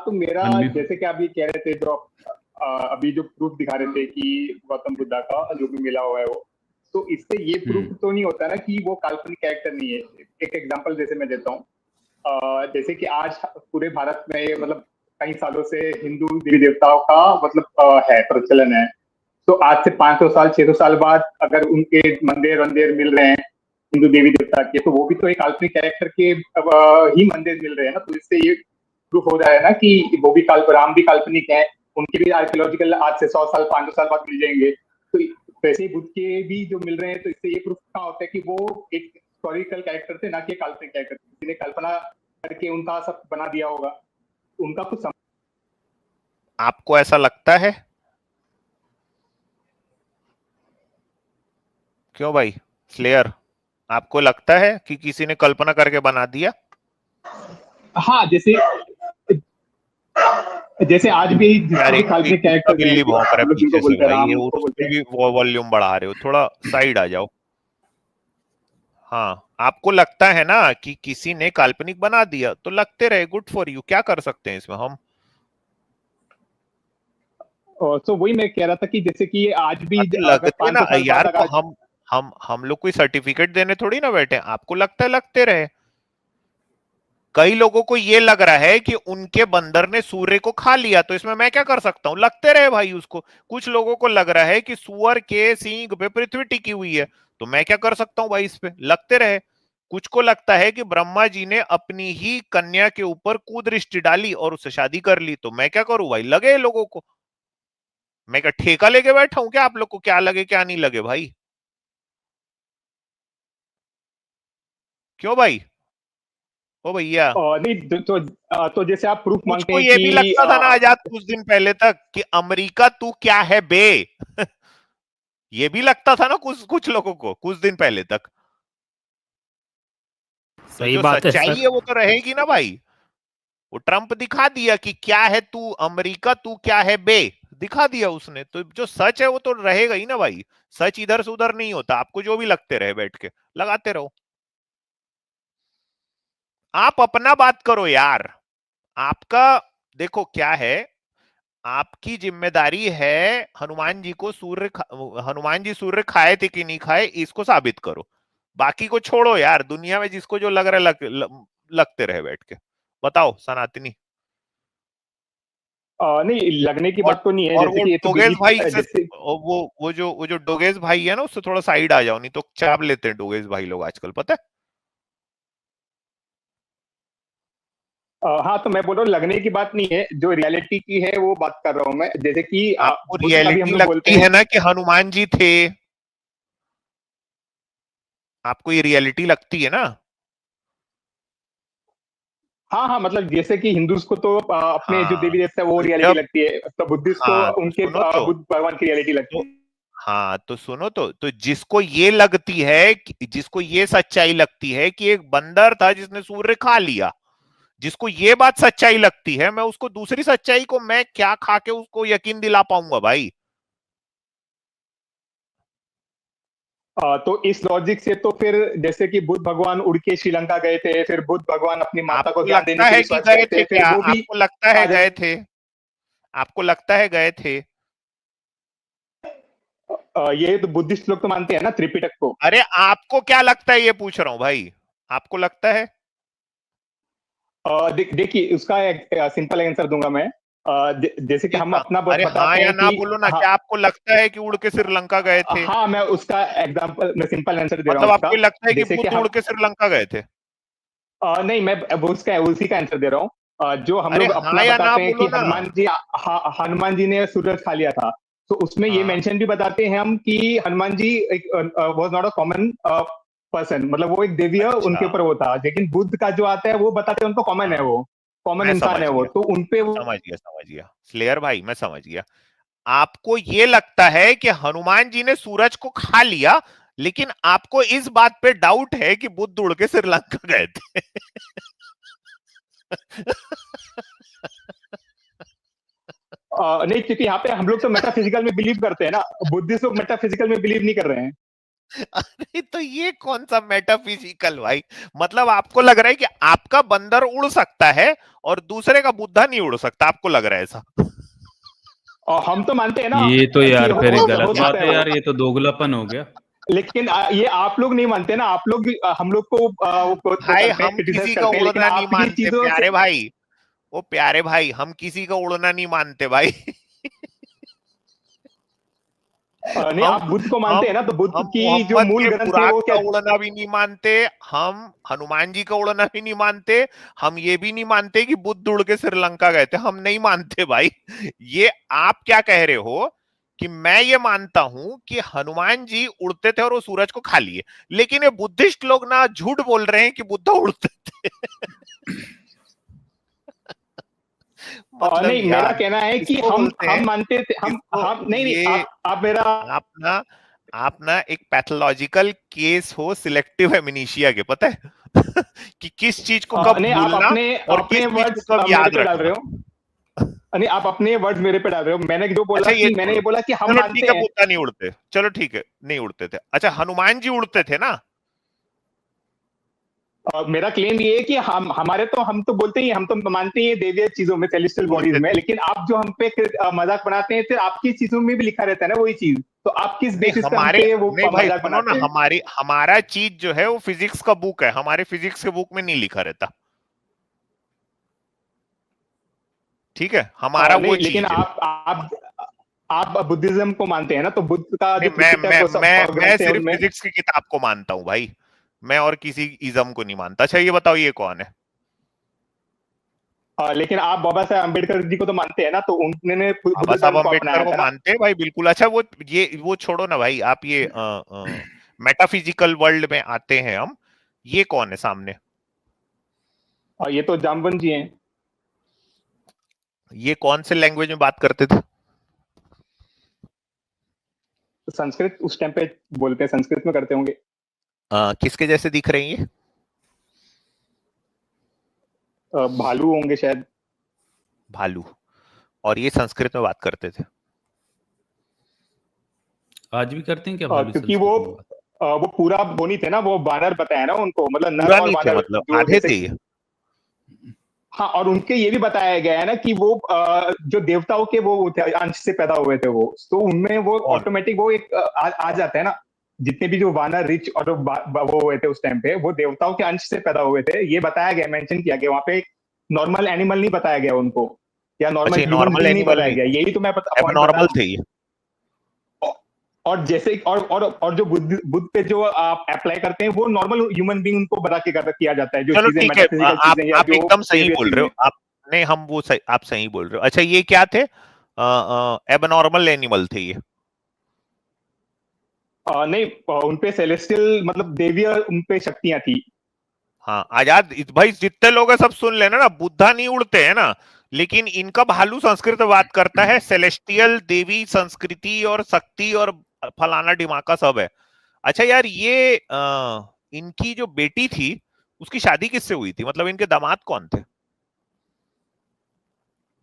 तो मेरा अनम्यूट। जैसे कि आप ये कह रहे थे, जो अभी जो प्रूफ दिखा रहे थे कि गौतम बुद्धा का जो भी मिला हुआ है वो, तो इससे ये प्रूफ तो नहीं होता ना कि वो काल्पनिक कैरेक्टर नहीं है। एक एग्जांपल जैसे मैं देता हूँ, जैसे कि आज पूरे भारत में मतलब कई सालों से हिंदू देवी देवताओं का मतलब है, प्रचलन है। तो आज से 500 साल 600 साल बाद अगर उनके मंदिर वंदिर मिल रहे हैं हिंदू देवी देवता के, तो वो भी तो एक काल्पनिक कैरेक्टर के ही मंदिर मिल रहे हैं ना। तो इससे ये प्रूफ हो रहा है ना कि वो भी राम भी काल्पनिक है, उनके भी आर्कियोलॉजिकल आज से 100 साल 500 साल बाद मिल जाएंगे। तो वैसे ही बुद्ध के भी जो मिल रहे हैं, तो इससे ये प्रूफ कहाँ होता है कि वो एक हिस्टोरिकल कैरेक्टर थे, ना कि काल्पनिक कैरेक्टर। किसी ने कल्पना करके उनका सब बना दिया होगा, उनका कुछ आपको ऐसा लगता है? क्यों भाई स्लेयर, आपको लगता है कि किसी ने कल्पना करके बना दिया? हाँ, जैसे आज भी यार एक काल्पनिक कुत्ता कैरेक्टर बिल्ली भौंक रहा है हम लोग पीछे जिनको से बोलते हैं, भाई, राम ये और को बोलते उसमें हैं। भी वॉल्यूम बढ़ा रहे हो, थोड़ा साइड आ जाओ। हाँ, आपको लगता है ना कि किसी ने काल्पनिक बना दिया, तो लगते रहे, गुड फॉर यू, क्या कर सकते हैं इसमें हम? तो वही मैं कह रहा था कि जैसे कि ये आज भी तो अगर लगते ना 500 साल यार, बाद तो अगर हम लोग कोई सर्टिफिकेट देने थोड़ी ना बैठे हैं। आपको लगता है, लगते रहे। कई लोगों को ये लग रहा है कि उनके बंदर ने सूर्य को खा लिया, तो इसमें मैं क्या कर सकता हूं? लगते रहे भाई उसको। कुछ लोगों को लग रहा है कि सुअर के सींग पे पृथ्वी टिकी हुई है, तो मैं क्या कर सकता हूं भाई इस पे? लगते रहे। कुछ को लगता है कि ब्रह्मा जी ने अपनी ही कन्या के ऊपर कुदृष्टि डाली और उससे शादी कर ली, तो मैं क्या करूं भाई? लगे लोगों को। मैं क्या ठेका लेके बैठा हूं क्या? आप लोग को क्या लगे क्या नहीं लगे भाई? क्यों भाई? ओ भैया, नहीं तो जैसे आप प्रूफ मांगते मुझको हैं ये भी कि लगता था ना आजाद कुछ दिन पहले तक कि अमेरिका तू क्या है बे। ये भी लगता था ना कुछ कुछ लोगों को कुछ दिन पहले तक। तो सही जो बात है सच्चाई सर। है वो तो रहेगी ना भाई। वो ट्रंप दिखा दिया कि क्या है तू अमेरिका, तू क्या है बे, दिखा दिया उसने। तो जो सच है वो तो रहेगा ही ना भाई। सच इधर से उधर नहीं होता। आपको जो भी लगते रहे बैठ के लगाते रहो। आप अपना बात करो यार। आपका देखो क्या है, आपकी जिम्मेदारी है हनुमान जी को हनुमान जी सूर्य खाए थे कि नहीं खाए, इसको साबित करो। बाकी को छोड़ो यार, दुनिया में जिसको जो लग रहा है लगते रहे बैठ के। बताओ सनातनी। नहीं, लगने की और बात तो नहीं है, और जैसे वो कि ये तो डोगेश बिलीफ भाई से, जैसे। वो जो डोगेश भाई है ना, उससे थोड़ा साइड आ जाओ, नहीं तो चाप लेते हैं डोगेश भाई लोग आजकल, पता है। हाँ, तो मैं बोल रहा हूँ लगने की बात नहीं है, जो रियलिटी की है वो बात कर रहा हूँ मैं। जैसे कि आपको बुद्ध का भी हम रियलिटी लोग बोलते लगती हैं। है ना कि हनुमान जी थे? आपको ये रियलिटी लगती है ना? हाँ हाँ, मतलब जैसे कि हिंदूज को तो अपने जो हाँ, देवी देवता है वो तो रियलिटी जब लगती है, तो बुद्धिस्ट को हाँ तो उनके सुनो तो बुद्ध भगवान की रियलिटी लगती तो है। हाँ तो सुनो तो जिसको ये लगती है जिसको ये सच्चाई लगती है कि एक बंदर था जिसने सूर्य खा लिया, जिसको ये बात सच्चाई लगती है, मैं उसको दूसरी सच्चाई को मैं क्या खा के उसको यकीन दिला पाऊंगा भाई? तो इस लॉजिक से तो फिर जैसे कि बुद्ध भगवान उड़ के श्रीलंका गए थे, फिर बुद्ध भगवान अपनी माता को आपको ज्ञान देने लगता के है लिए कि स्वर्ग गए गए थे थे, फिर क्या? वो भी आपको लगता है आ गए जाए। थे? आपको लगता है गए थे? ये तो बुद्धिस्ट लोग तो मानते हैं ना त्रिपिटक को। अरे आपको क्या लगता है ये पूछ रहा हूं भाई। आपको लगता है? देखिए, उसका एक सिंपल आंसर दूंगा मैं। जैसे कि हम अपना अरे हाँ बताते या हैं ना कि बोलो ना, हाँ। क्या आपको लगता है कि उड़ के श्रीलंका गए थे? हाँ, मैं उसका एग्जांपल, मैं सिंपल आंसर दे रहा मतलब हूँ उसका। आपको लगता है कि जैसे कि बुद्ध उड़ हम के श्रीलंका गए थे? नहीं, मैं अब उसका उसी का आंसर दे रहा हूँ। जो हम अरे लोग हाँ अपना या ना बताते हैं कि बोलो ना। हनुमान जी ने सूरज खा लिया था। तो उसमें ये हाँ मेंशन भी बताते हैं हम कि हनुमान जी एक was not a common person, मतलब वो एक देवी है, अच्छा, उनके ऊपर वो था। लेकिन बुद्ध का जो आता है वो बताते हैं उनको कॉमन है, हाँ, वो कॉमन मैं इंसान समझ है वो, गया, तो उनपे वो। समझ गया स्लेयर भाई, मैं समझ गया। आपको ये लगता है कि हनुमान जी ने सूरज को खा लिया, लेकिन आपको इस बात पे डाउट है कि बुद्ध उड़ के श्रीलंका गए थे। नहीं, क्योंकि यहाँ पे हम लोग तो मेटाफिजिकल में बिलीव करते हैं ना, बुद्धिस्ट लोग मेटाफिजिकल में बिलीव नहीं कर रहे हैं। अरे तो ये कौन सा मेटाफिजिकल भाई, मतलब आपको लग रहा है कि आपका बंदर उड़ सकता है और दूसरे का बुद्धा नहीं उड़ सकता, आपको लग रहा है ऐसा? और हम तो मानते हैं ना ये तो कि यार फिर मतलब हो गलत क्या? बात सकता है है वो, यार, ये तो दोगलापन हो गया। लेकिन ये आप लोग नहीं मानते ना, आप लोग भी हम लोग को वो भाई करते हैं, हम क्रिटिसाइज किसी का करते हैं, लेकिन उड़ना नहीं आपकी मानते चीजों से प्यारे भाई, ओ प्यारे भाई, हम किसी का उड़ना नहीं मानते भाई। नहीं, हम आप बुद्ध को मानते हैं हम ना, तो बुद्ध हम की जो मोहम्मद मूल के ग्रंथ है बुराक वो का क्या? उड़ना भी नहीं मानते, हम हनुमान जी का उड़ना भी नहीं मानते, हम ये भी नहीं मानते कि बुद्ध उड़ के श्रीलंका गए थे, हम नहीं मानते भाई। ये आप क्या कह रहे हो कि मैं ये मानता हूं कि हनुमान जी उड़ते थे और वो सूरज को खा लिए, लेकिन ये बुद्धिस्ट लोग ना झूठ बोल रहे हैं कि बुद्धा उड़ते थे। मतलब नहीं, मेरा यार, कहना है कि इसको हम बोलते हम हैं, मानते थे, इसको हम नहीं नहीं, ये आप मेरा आप ना आप ना एक पैथोलॉजिकल केस हो सिलेक्टिव एमनीशिया के, पता है? कि किस चीज को कब नहीं, आप भूलना अपने और अपने किस चीज को वर्ड्स कब मेरे याद पे डाल रहे रखना। हो। नहीं, आप अपने वर्ड्स मेरे पे डाल रहे हो। मैंने जो बोला अच्छा ये कि मैंने छोड़ो, ये बोला कि हम चलो मानते ठीक है, हैं। बुद्धा नहीं उड़ते, चलो ठीक है, नहीं उड़ते थे, अच्छा हनुमान जी उड़ते थे ना? मेरा क्लेम ये है कि हम तो बोलते ही, हम तो मानते ही देवीय चीजों में, सेलेस्टियल बॉडीज उड़ते में, थे। लेकिन आप जो हम पे मजाक बनाते हैं, फिर आपकी चीजों में भी लिखा रहता है ना वही चीज, तो आप किस नहीं बेसिस पे हम हमारे, पे वो नहीं भाई मजाक सुनो ना, बनाते हैं? हमारा चीज जो है वो फिजिक्स का बुक है, हमारे फिजिक्स के बुक में नहीं लिखा रहता, ठीक है, हमारा वो नहीं, लेकिन चीज है। आप बुद्धिज्म को मानते हैं ना, तो बुद्ध का नहीं जो त्रिपिटक वो सब मैं ग्रंथ है सिर्फ उनमें। फिजिक्स की किताब को मानता हूँ भाई, मैं और किसी इज्म को नहीं मानता। अच्छा ये बताओ ये कौन है? लेकिन आप बाबा साहेब अम्बेडकर जी को तो मानते हैं ना, तो उन्होंने बाबा बुद्ध साहब धर्म को अम्बेडकर अपनाया को था ना। मानते हैं भाई, बिल्कुल। अच्छा वो छोड़ो ना भाई, आप ये मेटाफिजिकल वर्ल्ड में आते हैं हम, ये कौन है सामने? और ये तो जामवंत जी हैं। ये कौन से लैंग्वेज में बात करते थे? तो संस्कृत उस टाइम पे बोलते हैं, संस्कृत में करते होंगे। किसके जैसे दिख रही है? भालू होंगे शायद। भालू। और ये संस्कृत में बात करते थे? आज भी करते हैं क्या भालू क्योंकि संस्कृत में बात? वो पूरा वो नहीं थे ना, वो वानर बताया ना उनको, मतलब नर पूरा और नहीं थे, वानर मतलब जो आधे जैसे। थे ये? हाँ, और उनके ये भी बताया गया है ना कि वो जो देवताओं के वो थे, अंश से पैदा हुए थे वो, तो उनमें वो कौन? ऑटोमेटिक वो एक आ जाता है ना। जितने भी जो वानर रिच और वो हुए थे उस टाइम पे, वो देवताओं के अंश से पैदा हुए थे, ये बताया गया, मेंशन किया गया वहां पे। नॉर्मल एनिमल नहीं बताया गया उनको, या अच्छा नॉर्मल ये ह्यूमन नॉर्मल बीइंग नहीं एनिमल बताया नहीं गया, थे, यही तो मैं पॉइंट बता एबनॉर्मल रहा हूँ। थे ये? और जैसे और जो बुद्ध पे जो आप अप्लाई करते हैं, वो नॉर्मल ह्यूमन बीइंग उनको बता के किया जाता है, जो चलो चीजें ठीक है, मेटाफिजिकल चीजें या आप जो एकदम सही देवीय बोल रहे चीजें। हो आप। नहीं हम वो सही, आप सही बोल रहे हो। अच्छा ये क्या थे? एबनॉर्मल एनिमल थे ये? नहीं, उनपे सेलेस्टियल मतलब देवीय उनपे शक्तियां थी। हाँ आजाद भाई, जितने लोग हैं सब सुन लेना ना, बुद्धा नहीं उड़ते हैं ना, लेकिन इनका भालू संस्कृत में बात करता है, सेलेस्टियल देवी संस्कृति और शक्ति और फलाना ढिमाका सब है। अच्छा यार ये इनकी जो बेटी थी उसकी शादी किससे हुई थी, मतलब इनके दामाद कौन थे?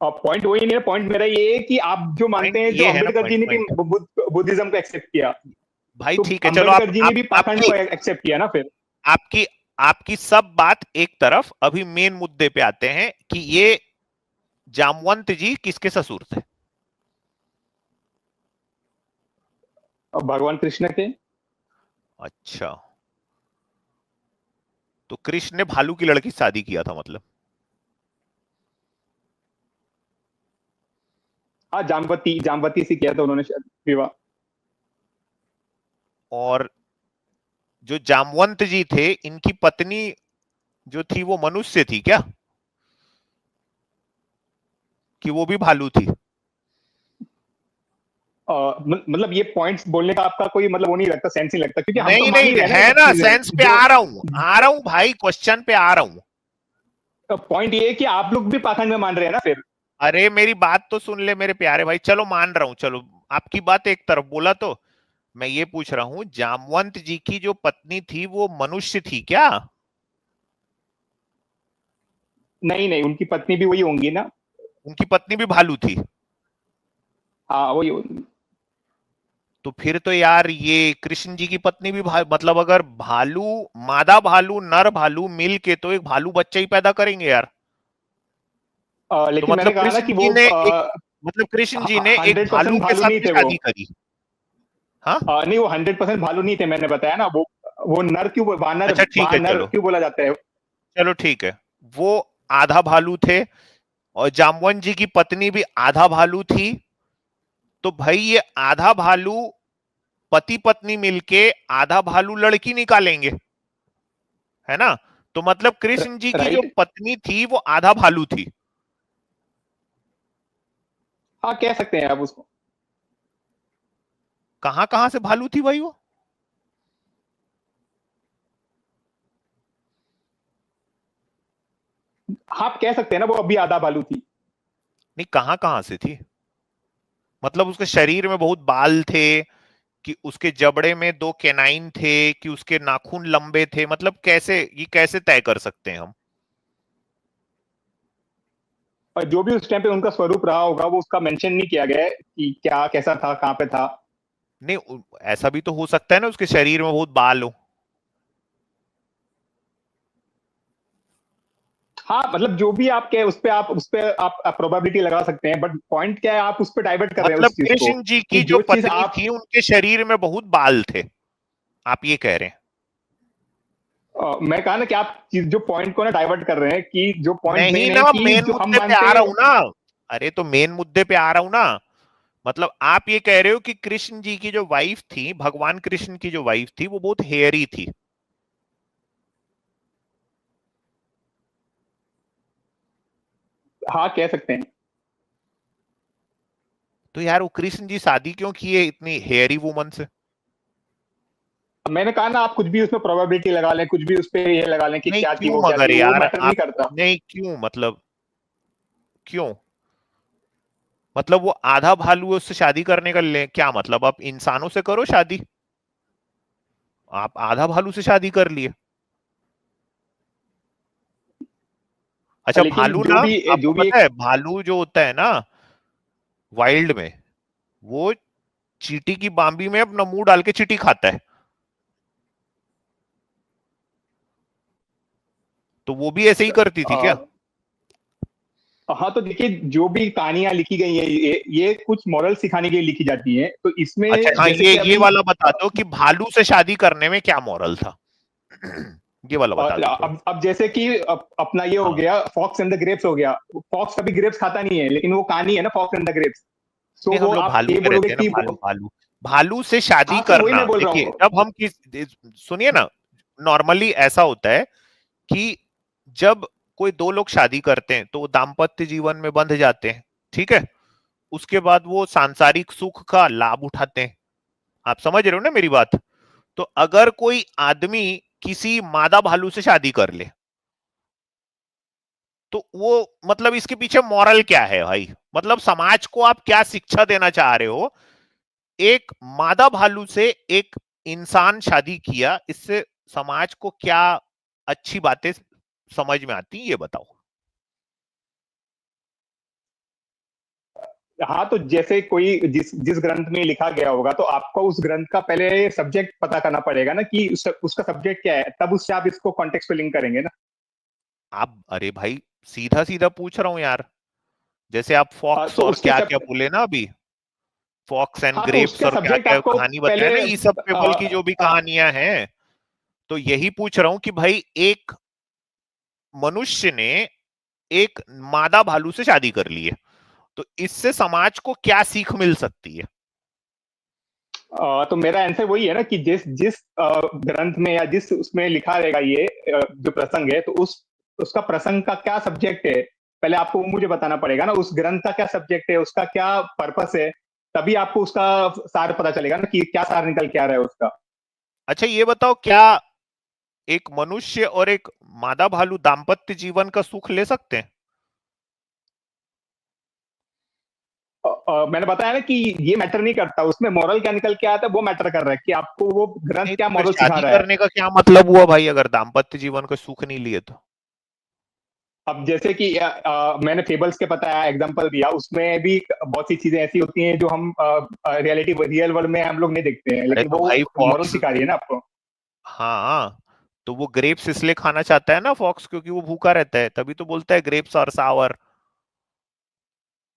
पॉइंट वही नहीं है, पॉइंट मेरा ये है कि आप जो मानते पॉइंट हैं, जो ये है ना, अंबेडकर जी पॉइंट ने भी पॉइंट बुद्धिज्म को एक्सेप्ट किया, भाई तो ठीक है, चलो अंबेडकर जी ने आप भी पाखंड आपकी को एक्सेप्ट किया ना फिर। आपकी आपकी सब बात एक तरफ, अभी मेन मुद्दे पे आते हैं कि ये जामवंत जी किसके ससुर थे? भगवान कृष्ण के। अच्छा, तो कृष्ण ने भालू की लड़की से शादी किया था मतलब? हाँ, जामवती जामवती से किया था उन्होंने शायद विवाह। और जो जामवंत जी थे इनकी पत्नी जो थी वो मनुष्य थी क्या, कि वो भी भालू थी? मतलब ये पॉइंट्स बोलने का आपका कोई मतलब वो नहीं लगता, सेंस नहीं लगता, क्योंकि हम तो नहीं मान ही नहीं रहे हैं ना ये है सब ना, सेंस चीजें पे जो। आ रहा हूं भाई, क्वेश्चन पे आ रहा हूं। पॉइंट ये है कि आप लोग भी पाखंड में मान रहे हैं ना फिर। अरे मेरी बात तो सुन ले मेरे प्यारे भाई, चलो मान रहा हूं, चलो आपकी बात एक तरफ बोला तो मैं ये पूछ रहा हूं, जामवंत जी की जो पत्नी थी वो मनुष्य थी क्या? नहीं नहीं, उनकी पत्नी भी वही होंगी ना। उनकी पत्नी भी भालू थी? हाँ, वही होंगी। तो फिर तो यार ये कृष्ण जी की पत्नी भी मतलब अगर भालू, मादा भालू नर भालू मिल के तो एक भालू बच्चा ही पैदा करेंगे यार। तो लेकिन मतलब मैंने कहा ना कृष्ण कि जी वो ने एक, मतलब कृष्ण जी ने एक 100% भालू के भालू साथ नहीं भी थे वो। शादी करी। हाँ, नहीं, वो 100% भालू नहीं थे, मैंने बताया ना। वो नर क्यों, वानर, अच्छा ठीक है, वानर चलो क्यों बोला जाता है? चलो ठीक है, वो आधा भालू थे और जामवन जी की पत्नी भी आधा भालू थी। तो भाई ये आधा भालू पति पत्नी मिलके आधा भालू लड़की निकालेंगे, है ना? तो मतलब कृष्ण जी की जो राइट। पत्नी थी वो आधा भालू थी। हाँ, कह सकते हैं आप उसको। कहां कहां से भालू थी भाई वो? हाँ, आप कह सकते हैं ना, वो अभी आधा भालू थी। नहीं, कहां कहां से थी? मतलब उसके शरीर में बहुत बाल थे, कि उसके जबड़े में दो कैनाइन थे, कि उसके नाखून लंबे थे? मतलब कैसे, ये कैसे तय कर सकते हैं हम? और जो भी उस टाइम पे उनका स्वरूप रहा होगा, वो उसका मेंशन नहीं किया गया है कि क्या, कैसा था, कहाँ पे था। नहीं, ऐसा भी तो हो सकता है ना उसके शरीर में बहुत बाल हो। हाँ, मतलब जो भी आप कहे, उस पे आप प्रोबेबिलिटी लगा सकते हैं, बट पॉइंट क्या है, आप उस पे डाइवर्ट कर रहे हैं मतलब उस चीज को, कृष्ण जी कि की जो जो चीज पत्नी आप थी उनके शरीर में बहुत बाल थे, आप ये कह रहे हैं? मैं कहा ना कि आप जो पॉइंट को ना डाइवर्ट कर रहे हैं, कि जो पॉइंट नहीं मेन है ना, कि मेन जो हम मुद्दे पे मानते आ रहा हैं। हूं ना। अरे तो मेन मुद्दे पे आ रहा हूं ना। मतलब आप ये कह रहे हो कि कृष्ण जी की जो वाइफ थी, भगवान कृष्ण की जो वाइफ थी, वो बहुत हेयरी थी। हाँ, कह सकते हैं। तो यार वो कृष्ण जी शादी क्यों किए इतनी हेयरी वुमन से? मैंने कहा ना, आप कुछ भी उसमें प्रोबेबिलिटी लगा लें, कुछ भी उस पे ये लगा लें कि नहीं क्या थी, क्यों वो क्या मगर थी, वो यार मैटर नहीं आप, करता। नहीं क्यों, क्यों? मतलब वो आधा भालू है, उससे शादी करने का ले क्या मतलब? आप इंसानों से करो शादी, आप आधा भालू से शादी कर लिए। अच्छा लेकिन भालू ना, आपको जो भी पता एक है भालू जो होता है ना वाइल्ड में, वो चींटी की बांबी में अपना मुंह डाल के चींटी खाता है। तो वो भी ऐसे ही करती थी क्या? हाँ, तो देखिए, जो भी कहानियां लिखी गई हैं, ये कुछ मॉरल सिखाने के लिए लिखी जाती हैं, तो अच्छा इसमें हाँ, जैसे ये कि ये अभी वाला बता दो कि भालू से शादी करने में क्या मॉरल था। ये वाला बता दो थोड़ा। अब जैसे कि अपना ये हो हाँ, गया, फॉक्स एंड द ग्रेप्स हो गया। फॉक्स कभी ग्रेप्स खाता नहीं है, लेकिन वो कहानी है ना, फॉक्स एंड द ग्रेप्स। सो नहीं वो हम लोग आप भालू ये में बोलोगे रहते हैं ना, कि भालू भालू। भालू से शादी हाँ, तो वही करना, मैं बोल रहा देखिए हूँ। जब हम किस, सुनिए ना, नॉर्मली ऐसा होता है कि जब कोई दो लोग शादी करते हैं तो वो दाम्पत्य जीवन में बंध जाते हैं, ठीक है? उसके बाद वो सांसारिक सुख का लाभ उठाते हैं। आप समझ रहे हो ना मेरी बात? तो अगर कोई आदमी किसी मादा भालू से शादी कर ले, तो वो मतलब इसके पीछे मॉरल क्या है भाई? मतलब समाज को आप क्या शिक्षा देना चाह रहे हो? एक मादा भालू से एक इंसान शादी किया, इससे समाज को क्या अच्छी बातें समझ में आती, ये बताओ। हाँ, तो जैसे कोई जिस जिस ग्रंथ में लिखा गया होगा, तो आपको उस ग्रंथ का पहले सब्जेक्ट पता करना पड़ेगा ना, कि उसका सब्जेक्ट क्या है, तब उससे आप इसको कॉन्टेक्स्ट पे लिंक करेंगे ना। आप, अरे भाई सीधा सीधा पूछ रहा हूं यार, जैसे आप फॉक्स तो और उसके क्या सब क्या बोले ना अभी, फॉक्स एंड हाँ, तो ग्रेप्स उसका और क्या सब्जेक्ट क्या आपको कहानी बताया पहले ना, ये सब पेबल की जो भी आ, कहानियां हैं। तो यही पूछ रहा हूं कि भाई एक मनुष्य ने एक मादा भालू से शादी कर ली है, तो इससे समाज को क्या सीख मिल सकती है? तो मेरा आंसर वही है ना, कि जिस जिस ग्रंथ में या जिस उसमें लिखा रहेगा, ये जो प्रसंग है, तो उसका प्रसंग का क्या सब्जेक्ट है, पहले आपको वो मुझे बताना पड़ेगा ना। उस ग्रंथ का क्या सब्जेक्ट है, उसका क्या पर्पस है, तभी आपको उसका सार पता चलेगा ना, कि क्या सार निकल के आ रहा है उसका। अच्छा ये बताओ, क्या एक मनुष्य और एक मादा भालू दाम्पत्य जीवन का सुख ले सकते हैं? मैंने बताया ना कि ये मैटर नहीं करता, उसमें मॉरल क्या निकल के आता है, वो मैटर कर रहा है, कि आपको वो ग्रंथ नहीं क्या तो फिर मॉरल सिखा शादी रहा है। करने का क्या मतलब हुआ भाई, अगर दाम्पत्य जीवन का सुख नहीं लिए तो? अब जैसे कि मैंने फेबल्स के पता एग्जांपल दिया, उसमें भी बहुत सी चीजें ऐसी होती हैं जो हम रियल वर्ल्ड में हम लोग नहीं देखते हैं, अरे लेकिन तो वो भाई मॉरल फॉक्स, सिखा रही है ना आपको। हाँ तो वो ग्रेप्स इसलिए खाना चाहता है ना फॉक्स, क्योंकि वो भूखा रहता है, तभी तो बोलता है ग्रेप्स और सावर,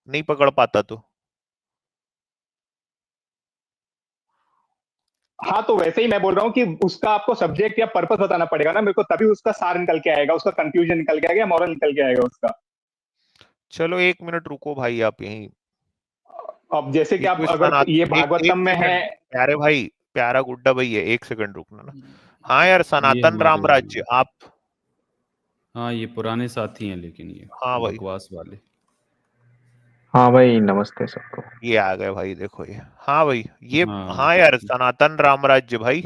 नहीं पकड़ पाता तो। हाँ, तो वैसे ही मैं बोल रहा हूँ कि उसका आपको सब्जेक्ट या पर्पस बताना पड़ेगा ना मेरे को, तभी उसका सार निकल के आएगा, उसका कंक्लूजन निकल के आएगा, मॉरल निकल के आएगा उसका। चलो 1 मिनट रुको भाई, आप यहीं। अब जैसे कि ये आप कोई अगर सनात ये एक भागवतम में है। सेकंड प्यारे भाई, प्यारा गुड्डा भाई है, 1 सेकंड रुकना ना। हाँ यार, ये सनातन हमारे, रामराज्य आप। हाँ ये पुराने साथी हैं, लेकिन ये हाँ भाई, बकवास वाले। हाँ भाई, नमस्ते सबको। ये आ गए भाई, देखो ये, हाँ भाई ये, हाँ हाँ यार सनातन रामराज्य भाई,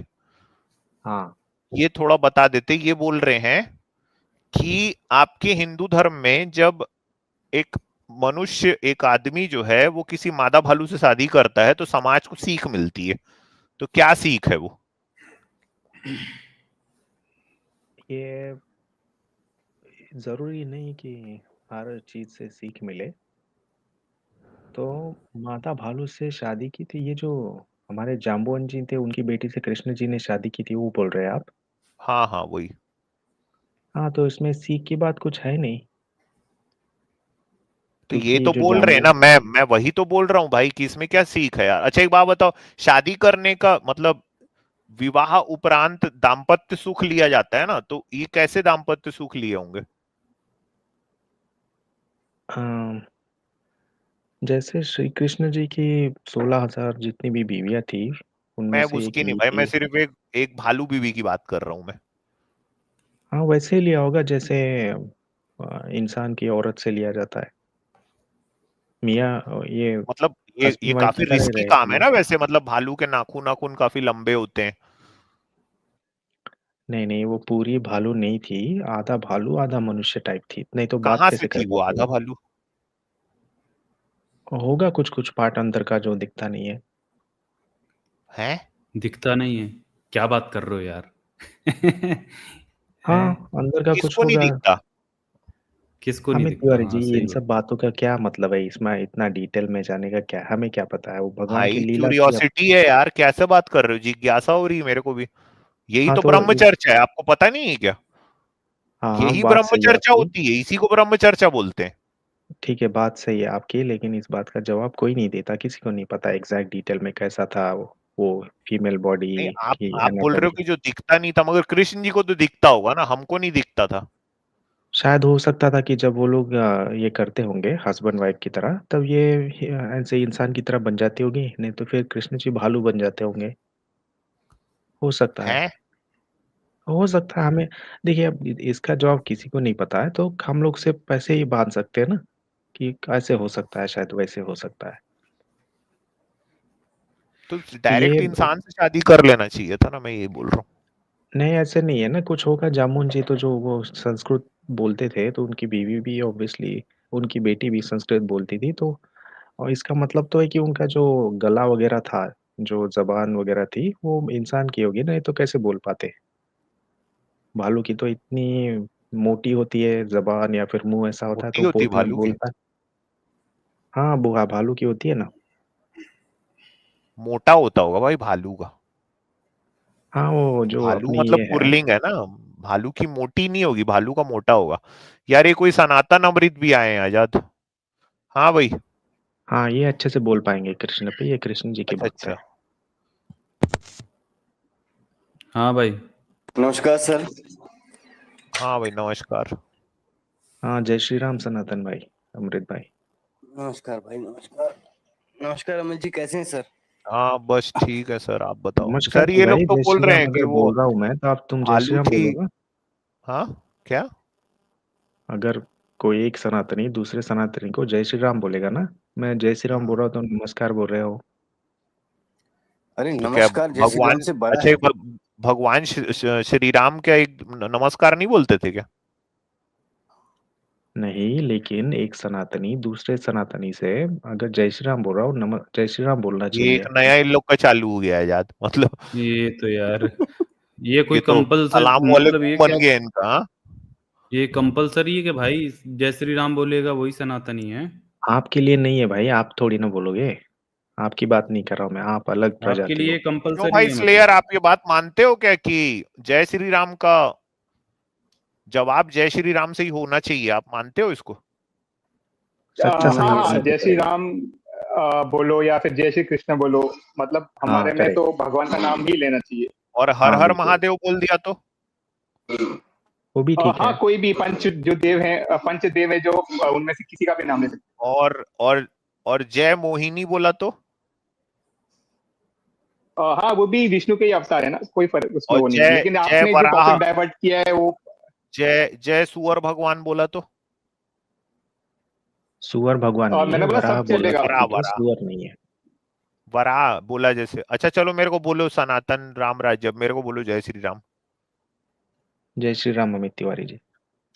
हाँ ये थोड़ा बता देते। ये बोल रहे हैं कि आपके हिंदू धर्म में जब एक मनुष्य, एक आदमी जो है वो किसी मादा भालू से शादी करता है तो समाज को सीख मिलती है, तो क्या सीख है वो? ये जरूरी नहीं कि हर चीज से सीख मिले। तो माता भालू से शादी की थी, ये जो हमारे जाम्बुवन जी थे उनकी बेटी से कृष्ण जी ने शादी की थी, वो बोल रहे हैं आप? हाँ हाँ वही। हाँ, तो इसमें सीख की बात कुछ है नहीं, तो ये क्योंकि ये तो जो बोल रहे हैं जाम्बुवन। ना, मैं वही तो बोल रहा हूँ भाई कि इसमें क्या सीख है यार। अच्छा एक बात बताओ, शादी करने का मतलब विवाह उपरांत दाम्पत्य सुख लिया जाता है ना, तो ये कैसे दाम्पत्य सुख लिए होंगे? अम, जैसे श्री कृष्ण जी की 16,000 जितनी भी बीवियां थी, उनमें मैं से एक उसकी नहीं ये भाई, मैं थी। सिर्फ एक भालू बीवी की बात कर रहा हूँ मैं। हाँ, वैसे ही लिया होगा जैसे इंसान की औरत से लिया जाता है। मियाँ ये मतलब ये हस्बैंड वाइफ की काफी तरह ही रिस्की काम रहेगी है ये। ना वैसे, मतलब भालू के नाखून नाखून काफी लंबे होते हैं। नहीं नहीं, वो पूरी भालू नहीं थी, आधा भालू आधा मनुष्य टाइप थी, नहीं तो बात कहाँ से कैसे कर थी वो पाती आधा वो? भालू? होगा कुछ कुछ पार्ट अंदर का जो दिखता नहीं है। है? दिखता नहीं है? क्या बात कर रहे हो यार? हाँ, है? अंदर का कुछ किसको नहीं होगा। दिखता? किसको नहीं हमें दिखता? तिवारी जी, हाँ सही इन बात। सब बातों का क्या मतलब है? इसमें इतना डिटेल में जाने का क्या, हमें क्या पता है? वो भगवान की भाई लीला थी अब। क्यूरियोसिटी है यार, कैसे बात कर रहे हो, जिज्ञासा हो रही है मेरे को भी। यही हाँ तो तो ब्रह्मचर्चा है, आपको पता नहीं है क्या? हाँ हाँ, यही बात सही है ब्रह्मचर्चा आपकी। होती है, इसी को ब्रह्मचर्चा बोलते हैं। ठीक है, बात सही है आपकी, लेकिन इस बात का जवाब कोई नहीं देता, किसी को नहीं पता एग्जैक्ट डिटेल में कैसा था वो फीमेल बॉडी नहीं, आप की आप बोल रहे हो एनाटॉमी। कि जो दिखता नहीं था, मगर कृष्ण जी को तो दिखता होगा ना, हमको नहीं दिखता था। शायद हो सकता था कि जब वो लोग ये करते होंगे हस्बैंड वाइफ की तरह, तब ये ऐसे इंसान की तरह बन जाती होगी, नहीं तो फिर कृष्ण जी भालू बन जाते होंगे। हो सकता है। है? हो सकता है हमें। देखिए, अब इसका जवाब किसी को नहीं पता है, तो हम लोग सिर्फ ऐसे ही बांध सकते हैं ना कि ऐसे हो सकता है, शायद वैसे हो सकता है। तो तो ये डायरेक्ट इंसान से शादी कर लेना चाहिए था ना, मैं ये बोल रहा हूँ। नहीं, ऐसे नहीं है ना, कुछ होगा। जामुन जी तो जो वो संस्कृत बोलते थे, तो उनकी बीवी भी ऑब्वियसली, उनकी बेटी भी संस्कृत बोलती थी, तो और इसका मतलब तो है कि उनका जो गला वगैरह था, जो जबान वगैरह थी, वो इंसान की होगी, नहीं तो कैसे बोल पाते? भालू की तो इतनी मोटी होती है जबान, या फिर मुंह ऐसा होता है मोटी तो होती बोल भालू की? बोलता है। हाँ, बुआ भालू की होती है ना। मोटा होता होगा भाई भालू का। हाँ, वो जो भालू अपनी मतलब ये है। पुरलिंग है ना, भालू की मोटी नहीं होगी, भालू का मोटा होगा। यार ये कोई सनातन अमृत भी आए हैं आजाद। हाँ भाई। हाँ, ये अच्छे से बोल पाएंगे कृष्ण पे, ये कृष्ण जी के अच्छा भक्त है। अच्छा। हाँ भाई। नमस्कार सर। हाँ भाई नमस्कार। हाँ, जय श्री राम सनातन भाई, अमृत भाई। नमस्कार भाई, नमस्कार। नमस्कार अमित जी, कैसे हैं सर? हाँ बस ठीक है सर, आप बताओ नमस्कार सर। नहीं ये लोग भाई, तो जय बोल श्री रहे राम हैं कि अगर वो बोल रहा हूँ मैं, तो आप तुम जय श्री भालू राम थी। बोलोगे? हाँ क्या? अगर कोई एक सनातनी दूसरे सनातनी को जय श्री राम बोलेगा ना, मैं जय श्री राम बोल रहा हूँ तो नमस्कार बोल रहे हो। अरे तो क्या नमस्कार जय श्री राम भगवान, से बड़ा अच्छा है। भगवान श्री राम क्या एक नमस्कार नहीं बोलते थे क्या? नहीं, लेकिन एक सनातनी दूसरे सनातनी से अगर जय श्री राम बोल रहा हूँ, जय श्री राम बोलना ये एक चाहिए। नया इन लोग का चालू हो गया है आजाद, मतलब ये तो यार, ये कोई ये तो कंपल्सरी, सलाम मतलब ये वालेकुम क्या? बन गया इनका, हाँ? ये कंपलसरी है कि भाई जय श्री राम बोलेगा वही सनातनी है? आपके लिए नहीं है भाई, आप थोड़ी ना बोलोगे। आपकी बात नहीं कर रहा हूँ मैं, आप अलग आपके प्रजाति लिए हो। क्यों कंपलसरी भाई है स्लेयर, मतलब? आप ये बात मानते हो क्या कि जय श्री राम का जवाब जय श्री राम से ही होना चाहिए? आप मानते हो इसको? सच्चा हाँ सनातनी हाँ, तो जय श्री करेगा। राम बोलो या फिर जय श्री कृष्ण बोलो, मतलब हाँ हमारे में करेक्ट। तो भगवान का नाम ही लेना चाहिए। और हर हाँ हर बिल्कुल, महादेव बोल दिया तो? वो भी ठीक हाँ, है। कोई भी पंच जो देव हैं, पंच देव है जो, उनमें से किसी का भी नाम ले सकते और जय मोहिनी बोला तो? हाँ, वो भी विष्णु के ही अवतार है ना, कोई फर्क उसमें और वो नहीं है, जय लेकिन जय आपने जो वराह, टॉपिक डाइवर्ट किया है वो। जय जय सुअर भगवान बोला तो? सुअर भगवान नहीं है, मैंने बोला वराह सब बोला चलेगा। तो वराह ठीक है, वराह सुअर नहीं है। वराह बोला जैसे। अच्छा चलो मेरे को बोलो सनातन राम राज्य, मेरे को बोलो जय श्री राम। जय श्री राम अमित तिवारी जी।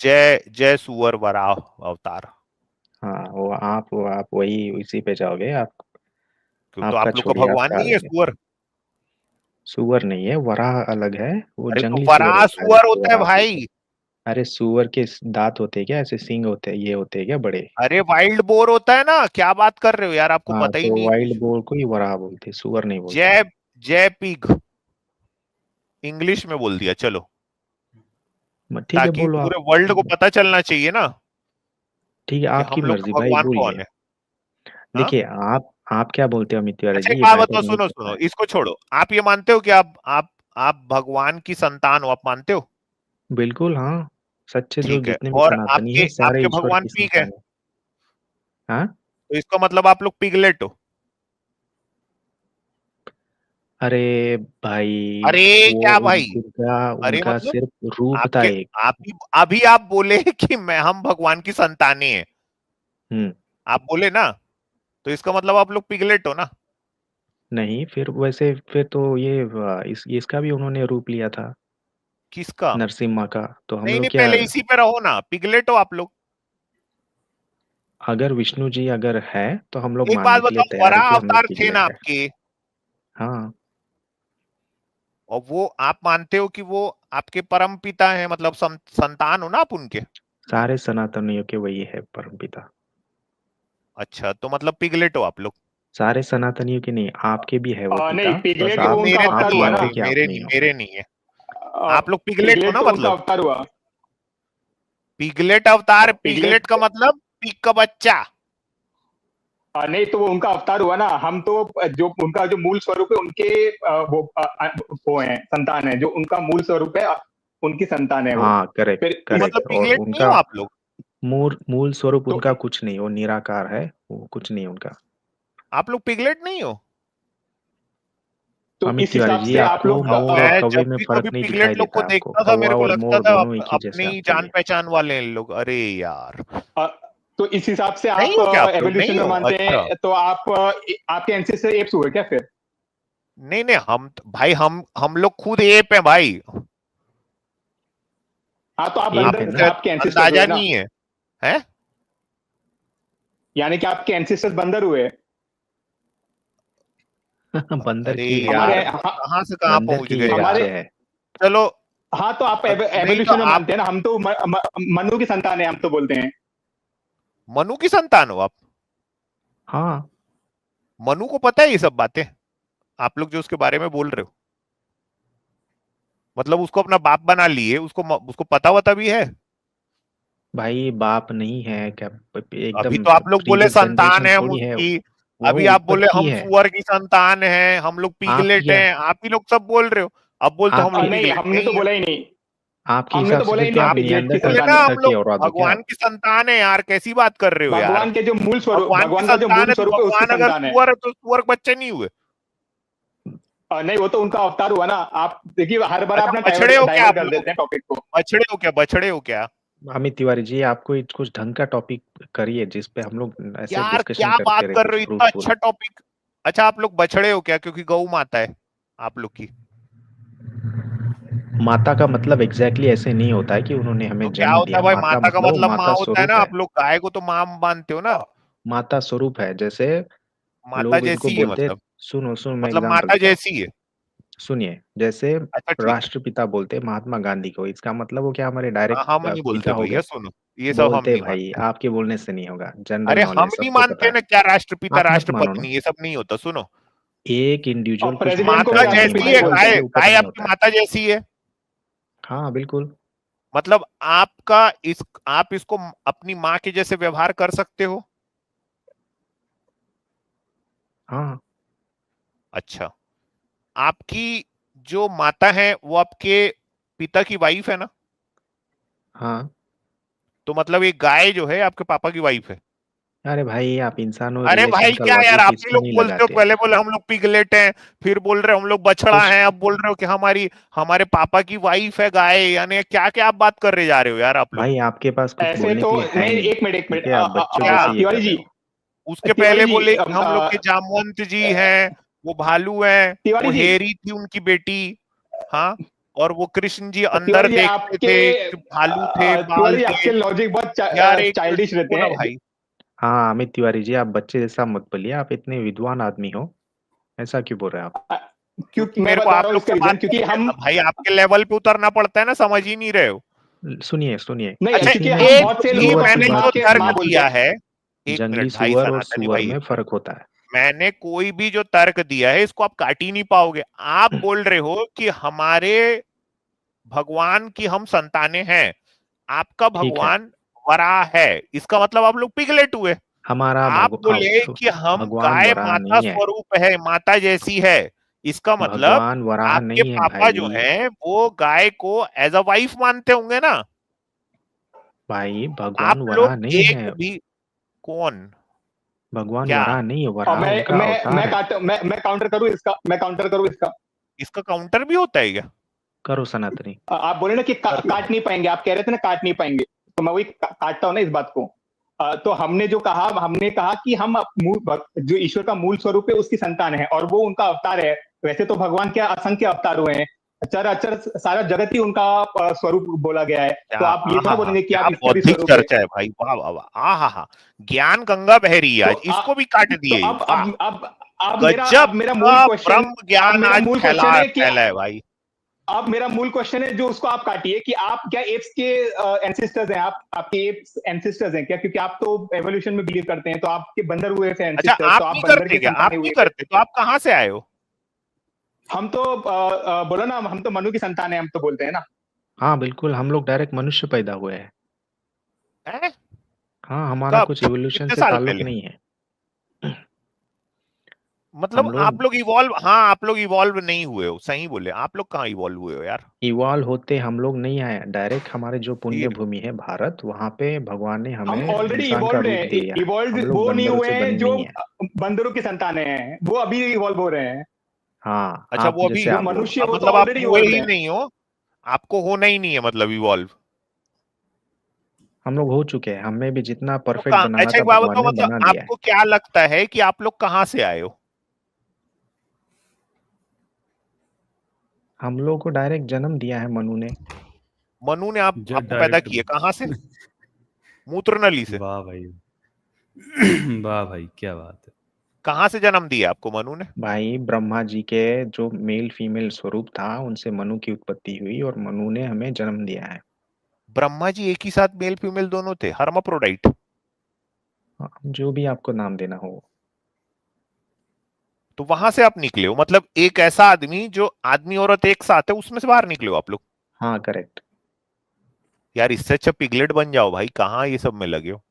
जय जय सुअर वराह अवतार। हाँ वो आप वही इसी पे जाओगे आप। क्यों, तो आपका आप लोग का छोड़िए, भगवान आपका नहीं है अलग है। सुअर? सुअर नहीं है, वराह अलग है। वो अरे तो जंगली सुअर वराह होता है सुअर जिसको होता है वराह बोलते हैं। भाई। अरे सुअर के दांत होते हैं क्या, ऐसे सींग होते हैं, ये होते हैं क्या बड़े? अरे वाइल्ड बोर होता है ना, क्या बात कर रहे हो यार, आपको हाँ पता ही तो नहीं वाइल्ड कुछ। बोर को ही वराह बोलते हैं, सुअर नहीं बोलते। जय जय पिग, इंग्लिश में बोल दिया चलो, ठीक है ताकि बोलो आप। पूरे वर्ल्ड को पता चलना चाहिए ना ठीक है, कि आपकी हम लोग मर्जी का भाई, भगवान कौन बोलिए। है। हाँ। देखिए आप क्या बोलते हो अमित तिवारी अच्छा जी, एक ये बात मैटर बताओ, नहीं सुनो करता सुनो, है। इसको छोड़ो। आप ये मानते हो कि आप भगवान की संतान हो? आप मानते हो? बिल्कुल हाँ, सच्चे जो ठीक है। जितने भी और सनातनी आपके है सारे आपके ईश्वर भगवान की पिग है, संतान है। हाँ। तो इसका मतलब आप लोग पिगलेट हो। अरे भाई, अरे वो क्या भाई? उनका अरे उनका मतलब सिर्फ रूप था आपके एक। आप ही अभी आप बोले कि मैं हम भगवान की संतानें हैं, हम्म। आप बोले ना, तो इसका मतलब आप लोग पिगलेट हो ना? नहीं, फिर वैसे फिर तो ये इसका भी उन्होंने रूप लिया था, किसका? नरसिम्हा का। तो हम नहीं लोग नहीं, क्या, पहले इसी पे रहो ना, पिगलेट हो आप लोग। अगर विष्णु जी अगर है तो हम लोग एक बात मानने के लिए बताओ, तैयार है वराह कि हम लोग अवतार थे ना पिगलेट है। आपके, हाँ। और वो आप मानते हो कि वो आपके परम पिता हैं, मतलब संतान हो ना आप उनके? सारे सनातनियों के वही है परमपिता। अच्छा, तो मतलब पिगलेट हो आप लोग। सारे सनातनियों के नहीं, आपके भी है वो नहीं, पिता, बस पिगलेट वो उनका मेरे तो अवतार नहीं आप हुआ है ना। मानते भाई, कि आप मेरे नहीं नहीं, हो। मेरे नहीं है। आप लोग पिगलेट हो पिगलेट ना तो उनका मतलब? अवतार हुआ। पिगलेट अवतार, पिगलेट पिगलेट का मतलब पिग का बच्चा। नहीं, तो वो उनका अवतार हुआ ना। हम तो जो उनका जो मूल स्वरूप है उनके वो है, संतान है, जो उनका मूल स्वरूप है, उनकी संतान है वो। हाँ करेक्ट फिर तो इस मतलब करेक्ट। और पिगलेट नहीं उनका हो आप लोग? मूल स्वरूप तो उनका कुछ नहीं, वो निराकार है, वो कुछ नहीं उनका। आप लोग पिगलेट नहीं हो? तो अमित इस तिवारी हिसाब जी, से आप आपको लोग मोर और मैं कौवे जब में भी कभी फर्क नहीं दिखाई पिगलेट लोग को देता आपको? देखता था, मेरे कौवा को और लगता मोर था दोनों एक ही जैसे अपनी आपके जान लिए। पहचान वाले हैं इन लोग। अरे यार, अ, तो इस हिसाब से नहीं आप हो क्या आप लोग? एवोल्यूशन नहीं में हो? मानते अच्छा। हैं, तो आप आपके एंसेस्टर एप्स हुए क्या फिर? नहीं नहीं, भाई हम लोग खुद एप हैं भाई। हाँ, तो आप एप है बंदर आपको ना। शायद आपके एंसेस्टर्स अंदाजा हुए ना, नहीं है, हैं? यानी कि आपके एंसेस्टर्स बंदर हुए। बंदर अरे की है हमारे यार, यार, कहाँ से कहाँ बंदर पहुंच की गए ये यार। हमारे बच्चे है। चलो। हाँ, तो आप नहीं तो एवोल्यूशन में आप मानते हैं ना, हम तो मनु की संतान है, हम तो बोलते हैं। मनु की संतान हो आप? हाँ। मनु को पता है ये सब बातें, आप लोग जो उसके बारे में बोल रहे हो? मतलब उसको अपना बाप बना लिए, उसको पता वता भी है? भाई बाप नहीं है क्या, अभी एकदम तो आप लोग बोले प्रीवियस संतान जनरेशन है हम थोड़ी है। उसकी। वो अभी आप ऊपर बोले की हम है। सुअर की संतान हैं, हम लोग आपकी पिगलेट क्या, हैं, आप ही लोग सब बोल रहे हो। अब बोलते हो हम आपकी लोग नहीं, पिगलेट हमने तो नहीं है। बोला ही नहीं। आपके हमने हिसाब तो से बोला फिर ही तो नहीं आप आप पिगलेट की बोले नियंडरथल ना संतान है। हम की लोग औलाद हो क्या भगवान आप? की संतान है यार, कैसी बात कर रहे हो यार। भगवान की भगवान का जो संतान मूल है तो स्वरूप है उसकी भगवान अगर संतान है। सुअर है तो सुअर के बच्चे नहीं हुए? नहीं, वो तो उनका अवतार हुआ ना। आप देखिए, हर बार आप अच्छा ना बछड़े डाइवर्ट हो क्या डाइवर्ट आप कर लोग? देते हैं टॉपिक को। बछड़े हो क्या? बछड़े हो क्या? अमित तिवारी जी, आपको कुछ ढंग का टॉपिक करिए जिस पे हम लोग ऐसे यार डिस्कशन क्या करते बात रहे, कर कुछ रहे हो, इतना फ्रूटफुल। अच्छा टॉपिक। अच्छा आप लोग बछड़े हो क्या, क्योंकि गौ माता है आप लोग की? माता का मतलब एग्जैक्टली ऐसे नहीं होता है कि उन्होंने तो हमें क्या जन्म होता दिया। है भाई? माता माता का मतलब वो मतलब माँ माता होता है ना, स्वरूप है। आप लोग गाय को तो माँ मानते हो ना? माता स्वरूप है, जैसे माता लोग इनको जैसी है बोलते। मतलब? सुनो सुनो, मैं मतलब एग्जांपल माता देता हूँ। जैसी है? सुनिए, जैसे अच्छा ठीक है, राष्ट्रपिता बोलते हैं महात्मा गांधी को, इसका मतलब वो क्या हमारे हाँ, डायरेक्ट हम नहीं पिता बोलते हो भैया, गए? सुनो, ये सब हम बोलते नहीं भाई, मानते। आपके बोलने से नहीं होगा, जनरल अरे हम नॉलेज नहीं सबको पता मानते है। ना, क्या राष्ट्रपिता आप मत मानो ना, राष्ट्रपति ये सब नहीं होता, सुनो। एक और इंडिविजुअल कुछ प्रेसिडेंट को मानता भी माता है, जैसी राष्ट्रपिता ही है, बोलते गाय हैं। के ऊपर गाय नहीं आपकी होता है। माता जैसी है। हाँ, बिल्कुल। मतलब आपका आप इसको अपनी माँ के जैसे व्यवहार कर सकते हो? हाँ, अच्छा, आपकी जो माता है वो आपके पिता की वाइफ है ना? हाँ। तो मतलब ये गाय जो है आपके पापा की वाइफ है। अरे भाई, आप इंसानों अरे भाई रिलेशन का क्या यार, लॉजिक आप इस ही पे लोग नहीं बोलते हो, लगाते। पहले बोले हम लोग पिगलेट हैं, फिर बोल रहे हम लोग बछड़ा कुछ हैं, अब बोल रहे हो कि हमारे पापा की वाइफ है गाय, यानी क्या क्या आप बात कर रहे जा रहे हो यार आप लोग। भाई, आपके पास कुछ ऐसे बोलने तो के लिए है नहीं, नहीं, एक मिनट ठीक है? आप बच्चों क्या? जैसे ये कर तिवारी रहे जी, हो। उसके तिवारी पहले जी, बोले कि हम लोग के जामवंत जी हैं, वो भालू हैं, तिवारी वो जी, हेरी थी उनकी बेटी, हाँ, और वो कृष्ण जी अंदर तिवारी जी देखते आपके थे कि भालू थे, बाल तिवारी जी थे। आपके लॉजिक बहुत यार एक मिनट चाइल्डिश रहते रुको ना हैं। भाई। हाँ, अमित तिवारी जी, आप बच्चे जैसा मत बोलिए, आप इतने विद्वान आदमी हो, ऐसा क्यों बोल रहे हैं आप? अ, क्योंकि क्योंकि मैं मेरे को बता आप रहा हूँ लोग इसका से बात रीजन, क्योंकि करके हम भाई आपके लेवल पे उतरना पड़ता है ना, समझ ही नहीं रहे हो। सुनिए, सुनिए, नहीं, अच्छा, किसी क्योंकि में हम एक बहुत से भी लोगों को सुअर की अपनी मैंने माँ जो के तर्क माँ बोलते दिया हैं। है, एक जंगली मिनट भाई सुअर और सनातनी सुअर भाई, में फ़र्क होता है। मैंने कोई भी जो तर्क दिया है इसको आप काट ही नहीं पाओगे। आप बोल रहे हो कि हमारे भगवान की हम संतानें हैं, आपका ठीक है, भगवान वराह है, इसका मतलब आप लोग पिगलेट हुए। हमारा आप बोले कि हम भगवान गाय वराह माता नहीं है, स्वरूप है, माता जैसी है, इसका मतलब भगवान वराह आपके नहीं है पापा जो भाई। हैं वो गाय को एज अ वाइफ मानते होंगे ना? भाई, भगवान आप वराह लोग नहीं एक है, भी कौन भगवान क्या वराह नहीं है, और वराह उनका अवतार है। मैं काउंटर करूँ इसका, मैं काउंटर करूँ इसका। इसका काउंटर भी होता है क्या? करो सनातनी। आप बोले ना कि कर दो। काट नहीं पाएंगे, आप कह रहे थे ना काट नहीं पाएंगे, तो मैं वही काटता हूँ ना इस बात को। तो हमने कहा कि हम जो ईश्वर का मूल स्वरूप है उसकी संतान है, और वो उनका अवतार है। वैसे तो भगवान के असंख्य अवतार हुए हैं, अचर अचर सारा जगत ही उनका स्वरूप बोला गया है। क्या तो आप ये थोड़ा बोलेंगे कि क्या आप इसका भी बौद्धिक स्वरूप है। चर्चा है भाई, वाह वाह वाह, हा। ज्ञान गंगा बह रही है तो आज, इसको भी काट तो दिए, वाह। अब गजब मेरा मूल का क्वेश्चन, ब्रह्म ज्ञान आज फैला है कि फैला है भाई। अब मेरा मूल क्वेश्चन है जो उसको आप काटिए, कि आप क्या एप्स के एंसेस्टर्स हैं? आपके एप्स एंसेस्टर्स हैं क्या? क्योंकि आप तो एवोल्यूशन में बिलीव करते हैं, तो आपके बंदर हुए थे अच्छा, एंसेस्टर्स, आप तो आप नहीं बंदर करते के क्या? आप संतानें नहीं हुए थे। करते तो आप कहाँ से आए हो? हम तो बोलो ना, हम तो मनु की संतान है, हम तो बोलते हैं ना। हाँ, बिल्कुल, हम लोग डायरेक्ट मनुष्य पैदा हुए हैं। हैं? हाँ, हमारा कब? कुछ इवोल्यूशन कितने से साल ताल्लुक पहले? नहीं है। मतलब हम आप लोग लोग इवॉल्व, हाँ आप लोग इवॉल्व नहीं हुए हो, सही बोले, आप लोग कहाँ इवॉल्व हुए हो यार? इवॉल्व होते हम लोग नहीं आए, डायरेक्ट हमारे जो पुण्य फिर भूमि है भारत, वहाँ पे भगवान ने हम हमें ऑलरेडी इंसान का इवॉल्व रूप हैं। दिया है। इवॉल्व हम लोग वो नहीं बंदरों हुए से हैं बने जो नहीं है। बंदरों की संतानें हैं, वो अभी इवॉल्व हो रहे हैं। हाँ, अच्छा, आप वो अभी, जैसे जो आप लोग। मनुष्य है वो तो मतलब आप ऑलरेडी हुए इवॉल्व ही है। नहीं हो, आपको होना ही नहीं है मतलब इवॉल्व। हम लोग हो चुके हैं, हमें भी जितना तो परफेक्ट कहाँ, बनाना अच्छा था एक बात भगवान बताओ, ने मतलब बना दिया है। आपको क्या लगता है कि आप लोग कहाँ से आए हो? हम लोग को डायरेक्ट जन्म दिया है मनु ने। मनु ने जो आपको पैदा डायरेक्ट किए कहाँ से? मूत्र नली से? वाह भाई। वाह भाई, क्या बात है। कहाँ से जन्म दिया आपको मनु ने? भाई, ब्रह्मा जी के जो मेल फीमेल स्वरूप था, उनसे मनु की उत्पत्ति हुई और मनु ने हमें जन्म दिया है। ब्रह्मा जी एक ही साथ मेल फीमेल दोनों थे, हर्माफ्रोडाइट? हाँ, जो भी आपको नाम देना हो। तो वहां से आप निकले हो, मतलब एक ऐसा आदमी जो आदमी औरत एक साथ है, उसमें से बाहर निकले हो आप लोग? हाँ, करेक्ट। यार इससे अच्छा पिगलेट बन जाओ भाई, कहाँ ये सब में लगे हो?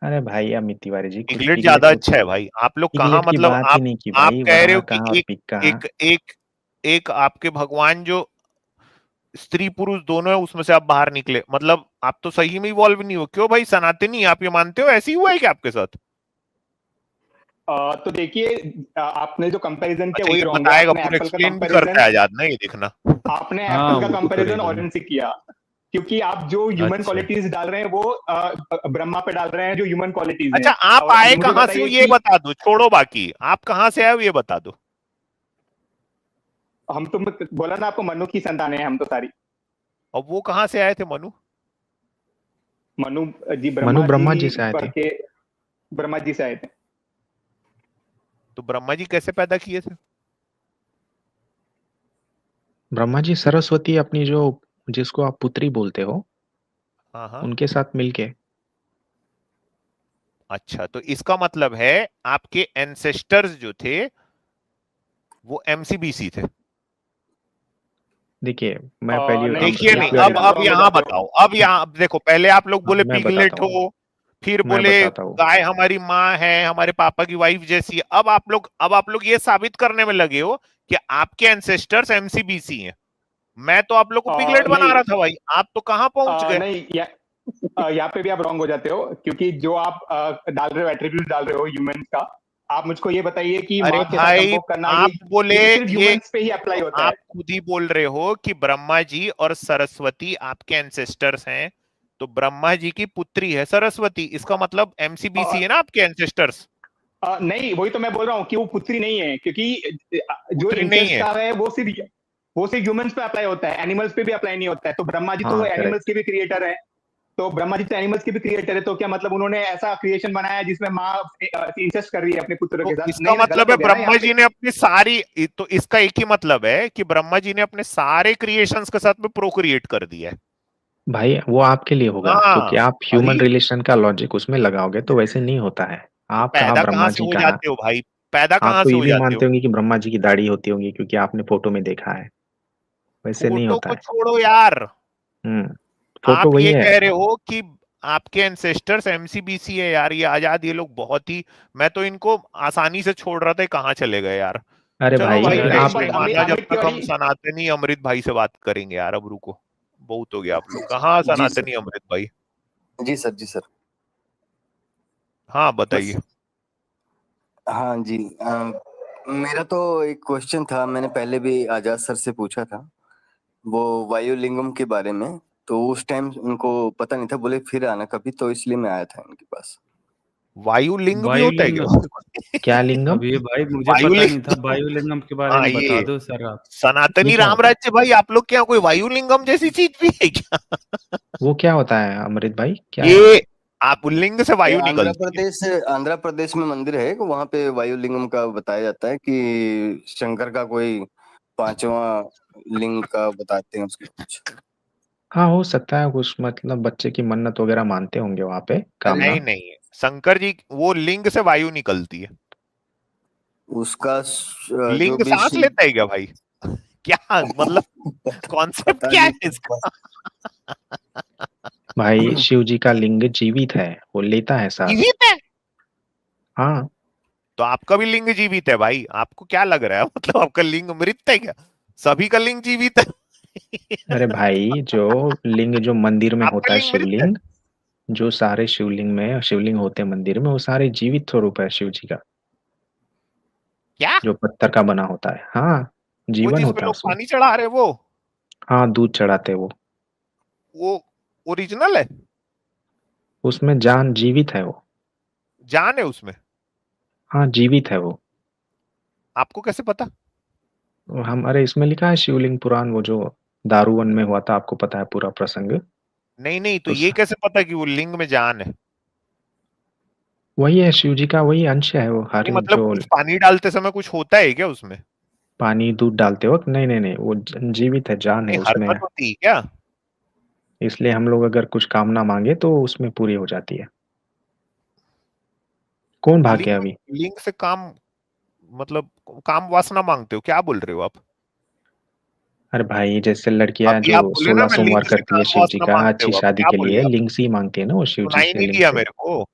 अरे भाई, अमित तिवारी जी, कुछ पिगलेट पिगलेट ज्यादा को अच्छा है भाई, आप लोग कहाँ, पिगलेट की मतलब बात ही नहीं की आप भाई, कह रहे वराह हो कि कहाँ और एक पिग कहाँ। एक एक एक आपके भगवान जो स्त्री पुरुष दोनों है उसमें से आप बाहर निकले, मतलब आप तो सही में इवॉल्व नहीं हो। क्यों भाई सनातनी, आप ये मानते हो ऐसे ही हुआ है क्या आपके साथ? तो देखिए, आपने जो कंपैरिजन किया अच्छा वही ये रॉन्ग है। बताएगा, आपने पूरा एप्पल का एक्सप्लेन भी करता कंपैरिजन, है आजाद ना, ये देखना। आपने हाँ, एप्पल का वो तो कंपैरिजन करेगा ही। ऑरेंज से किया, क्योंकि आप जो ह्यूमन अच्छा, क्वालिटीज डाल रहे हैं वो ब्रह्मा पे डाल रहे हैं जो ह्यूमन क्वालिटीज अच्छा हैं। आप और आए मुझे कहाँ से हो बताइए ये कि बता दो, छोड़ो बाकी, आप कहाँ से आए हो ये बता दो। हम तो बोला ना आपको, मनु की संतानें हैं हम तो सारी। और वो कहाँ से आए थे मनु? मनु जी मनु ब्रह्मा ब्रह्मा जी जी से आए थे। के, ब्रह्मा जी से आए थे। तो ब्रह्मा जी कैसे पैदा किए थे? ब्रह्मा जी सरस्वती अपनी जो जिसको आप पुत्री बोलते हो हाँ हाँ। उनके साथ मिलके। अच्छा, तो इसका मतलब है आपके एंसेस्टर्स जो थे वो एमसीबीसी थे। देखिए मैं पहली नहीं, देखिए नहीं, यहाँ पे अब आप अब wrong हो यहाँ जाते हो। बताओ, अब यहाँ अब देखो, पहले आप लोग बोले मैं पिगलेट बताता हूँ हो, फिर मैं बोले बताता हूँ गाय हमारी माँ है, हमारे पापा की वाइफ जैसी है। अब आप लोग ये साबित करने में लगे हो कि आपके एंसेस्टर्स एमसीबीसी हैं। मैं तो आप लोग को पिगलेट बना नहीं, रहा था भाई, आप तो कहाँ पहुंच गए। नहीं, यहाँ पे भी आप रॉन्ग हो जाते हो, क्योंकि जो आप डाल रहे हो, एट्रीब्यूट डाल रहे हो ह्यूमंस का, आप मुझको ये बताइए कि अरे माँ के साथ भाई, संभोग करना, आप बोले ये सिर्फ ये ह्यूमंस पे ही अप्लाई होता आप है। खुद ही बोल रहे हो कि ब्रह्मा जी और सरस्वती आपके एंसेस्टर्स हैं, तो ब्रह्मा जी की पुत्री है सरस्वती, इसका मतलब एमसीबीसी है ना आपके एंसेस्टर्स। नहीं, वही तो मैं बोल रहा हूँ कि वो पुत्री नहीं है, क्योंकि जो पुत्री नहीं इंसेस्ट है। है वो सिर्फ ह्यूमंस पे अप्लाई होता है, एनिमल्स पे भी अप्लाई नहीं होता है। तो ब्रह्मा जी तो हाँ करेक्ट। एनिमल्स के भी क्रिएटर है। तो ब्रह्मा जी तो एनिमल्स के भी क्रिएटर है, तो क्या मतलब उन्होंने ऐसा क्रिएशन बनाया जिसमें माँ इंसेस्ट कर रही है अपने पुत्र तो के साथ? इसका नहीं ना, गलत मतलब है हो गया ना यहाँ ब्रह्मा पे। जी ने अपनी सारी, तो इसका एक ही मतलब है कि ब्रह्मा जी ने अपने सारे क्रिएशंस के साथ में प्रोक्रिएट कर दिया है। भाई वो आपके लिए होगा क्योंकि हाँ आप ह्यूमन भाई, रिलेशन का लॉजिक उसमें लगाओगे तो वैसे नहीं होता है। तो आप कहा पैदा कहाँ ब्रह्मा से जी हो कहा। जाते हो भाई, पैदा आप कहाँ तो से ये हो भी जाते हो। मानते होंगे कि ब्रह्मा जी की दाढ़ी होती होगी क्योंकि आपने फोटो में देखा है। वैसे नहीं फोटो होता को है। छोड़ो यार, फोटो आप वही ये है। कह रहे हो कि आपके एंसेस्टर्स एमसीबीसी है यार, ये आजाद, ये लोग बहुत ही, मैं तो इनको आसानी से छोड़ रहा था, कहाँ चले गए यार। अरे चलो भाई भाई, नहीं, नेक्स्ट आप टाइम आना जब अमित तक हम तिवारी, सनातनी अमृत भाई से बात करेंगे यार, अब रुको, बहुत हो गया आप लोग। कहाँ जी सर, सनातनी अमृत भाई। जी सर, जी सर। हाँ बस, बताइए। हाँ जी। मेरा तो एक क्वेश्चन था, मैंने पहले भी आजाद सर से पूछा था, वो वायुलिंगम के बारे में। तो उस टाइम उनको पता नहीं था, बोले फिर आना कभी, तो इसलिए मैं आया था इनके पास। वायुलिंग भी होता है वायुलिंगम, क्या लिंगम? अब ये भाई मुझे पता नहीं था, वायुलिंग, वायुलिंगम के बारे हाँ में बता ये दो सर आप। ये सनातनी क्या होता है? रामराज्य भाई, आप लोग क्या कोई वायुलिंगम जैसी चीज भी है क्या। वो क्या होता है अमृत भाई, क्या है वो? ये आप लिंग से ये वायु निकलती है। आंध्र प्रदेश में मंदिर है, वहां पे वायुलिंगम का बताया जाता है कि शंकर का कोई पांचवा लिंग का बताते हैं उसका कुछ। हाँ हो सकता है कुछ, मतलब बच्चे की मन्नत वगैरह मानते होंगे वहां पे, अरे नहीं कामना। नहीं, शंकर जी वो लिंग से वायु निकलती है। उसका जो लिंग भी सांस शिव लेता है क्या भाई, क्या मतलब, कॉन्सेप्ट पता क्या है नहीं। इसका। भाई शिव जी का लिंग जीवित है, वो लेता है सांस। जीवित है, हाँ। तो आपका भी लिंग जीवित है भाई, आपको क्या लग रहा है, मतलब आपका लिंग मृत है क्या, सभी का लिंग जीवित है। अरे भाई जो लिंग जो मंदिर में आपका होता है लिंग मृत है शिवलिंग, जो सारे शिवलिंग होते हैं मंदिर में, वो सारे जीवित स्वरूप है शिव जी का। क्या, जो पत्थर का बना होता है, हाँ। वो जीवन जिसपे होता है लोग उसमें। पानी चढ़ा रहे वो हाँ दूध चढ़ाते हैं वो। वो ओरिजिनल है, उसमें जान जीवित है वो। जान है उसमें। हाँ जीवित है वो। आपको कैसे पता। हमारे इसमें लिखा है शिवलिंग पुराण, वो जो दारूवन में हुआ था, आपको पता है पूरा प्रसंग। नहीं नहीं, तो उस ये कैसे पता कि वो लिंग में जान है। वही है शिव जी का, वही अंश है वो, हर नहीं मतलब जो कुछ पानी डालते समय कुछ होता है क्या उसमें। पानी दूध डालते वक्त, नहीं नहीं नहीं, वो जीवित है, जान है नहीं, उसमें। हरकत होती है क्या। इसलिए हम लोग अगर कुछ कामना मांगे तो उसमें पूरी हो जाती है। कौन भाग गया लिंग, अभी? लिंग से काम, मतलब काम वासना मांगते हो, क्या बोल रहे हो आप। अरे भाई जैसे लड़कियां अभी जो आप बोले ना 16 मैं सोमवार लिंग से करती है काम शिव जी वासना का मांगते अच्छी हो, आप शादी क्या के बोले लिए, आप, लिंग से ही मांगती है ना वो शिव जी सुनाई से, नहीं लिंग दिया से। मेरे को।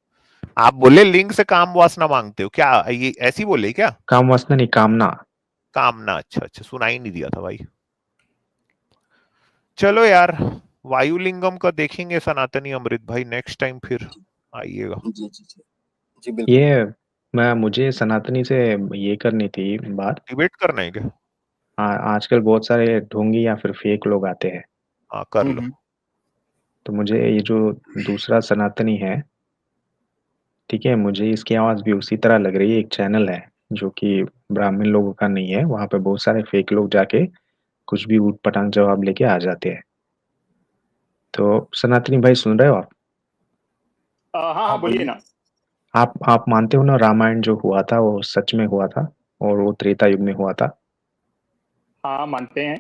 आप बोले लिंग से काम वासना मांगते हो, क्या ये ऐसी बोले क्या। काम वासना नहीं, कामना। कामना, अच्छा अच्छा, सुनाई नहीं दिया था भाई। चलो यार, वायुलिंगम का देखेंगे सनातनी अमृत भाई, नेक्स्ट टाइम फिर आइएगा। जी जी जी, जी बिल्कुल। ये मैं मुझे सनातनी से ये करनी थी बात। डिबेट करना है क्या। आजकल बहुत सारे ढोंगी या फिर फेक लोग आते हैं। हाँ कर लो। तो मुझे ये जो दूसरा सनातनी है, ठीक है, मुझे इसकी आवाज़ भी उसी तरह लग रही है। एक चैनल है जो कि ब्राह्मण लोगों का नहीं है, वहाँ पे बहुत सारे फेक लोग जाके कुछ भी ऊट पटांग जवाब लेके आ जाते हैं। तो सनातनी भाई सुन रहे हो आप? हाँ हाँ, हाँ बोलिए बोलिए। ना। आप मानते हो ना रामायण जो हुआ था वो सच में हुआ था और वो त्रेता युग में हुआ था? हाँ, मानते हैं।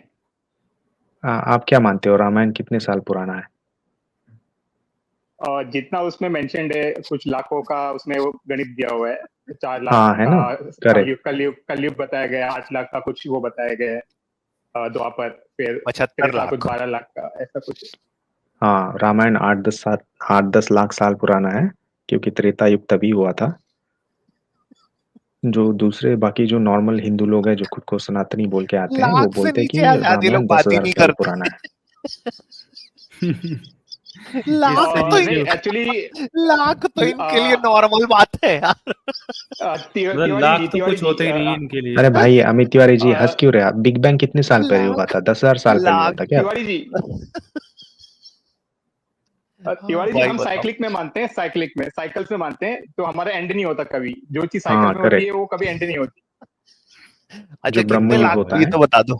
आप क्या मानते हो रामायण कितने साल पुराना है? जितना उसमें मेंशन्ड है कुछ लाखों का उसमें वो गणित दिया हुआ है, 4 लाख हाँ है ना, करेक्ट। कलयुग बताया गया है, 8 लाख का कुछ वो बताया गया है, द्वापर, फिर 75 त्रेता कुछ लाख 12 लाख का ऐसा कुछ। हाँ रामायण 8-10 लाख साल पुराना है, क्योंकि त्रेता युग तभी हुआ था। जो दूसरे बाकी जो नॉर्मल हिंदू लोग हैं जो खुद को सनातनी बोल के आते हैं, वो लाख से बोलते हैं कि नीचे आजादी लोग रामायण बात ही 10,000 नहीं साल करते। पुराना है। लाख इससे तो नीचे एक्चुअली लाख तो इनके लिए नॉर्मल बात है यार। मतलब तिवारी लाख जी, तो तिवारी कुछ जी, होते ही नहीं है इनके लिए। अरे भाई अमित तिवारी जी हंस अ, क्यों रहे आप? बिग बैंग कितने साल पहले हुआ लाख था? 10,000 साल पहले हुआ लाख था क्या? तिवारी जी, तिवारी जी, भाई हम बताओ। साइक्लिक में मानते हैं, साइकिल्स में मानते हैं, तो हमारा एंड नहीं होता कभी। जो चीज साइकिल हाँ में होती है करेक्ट। वो कभी एंड नहीं होती। अच्छा जो ब्रह्म कितने युग लाख होता ये है, तो बता दो।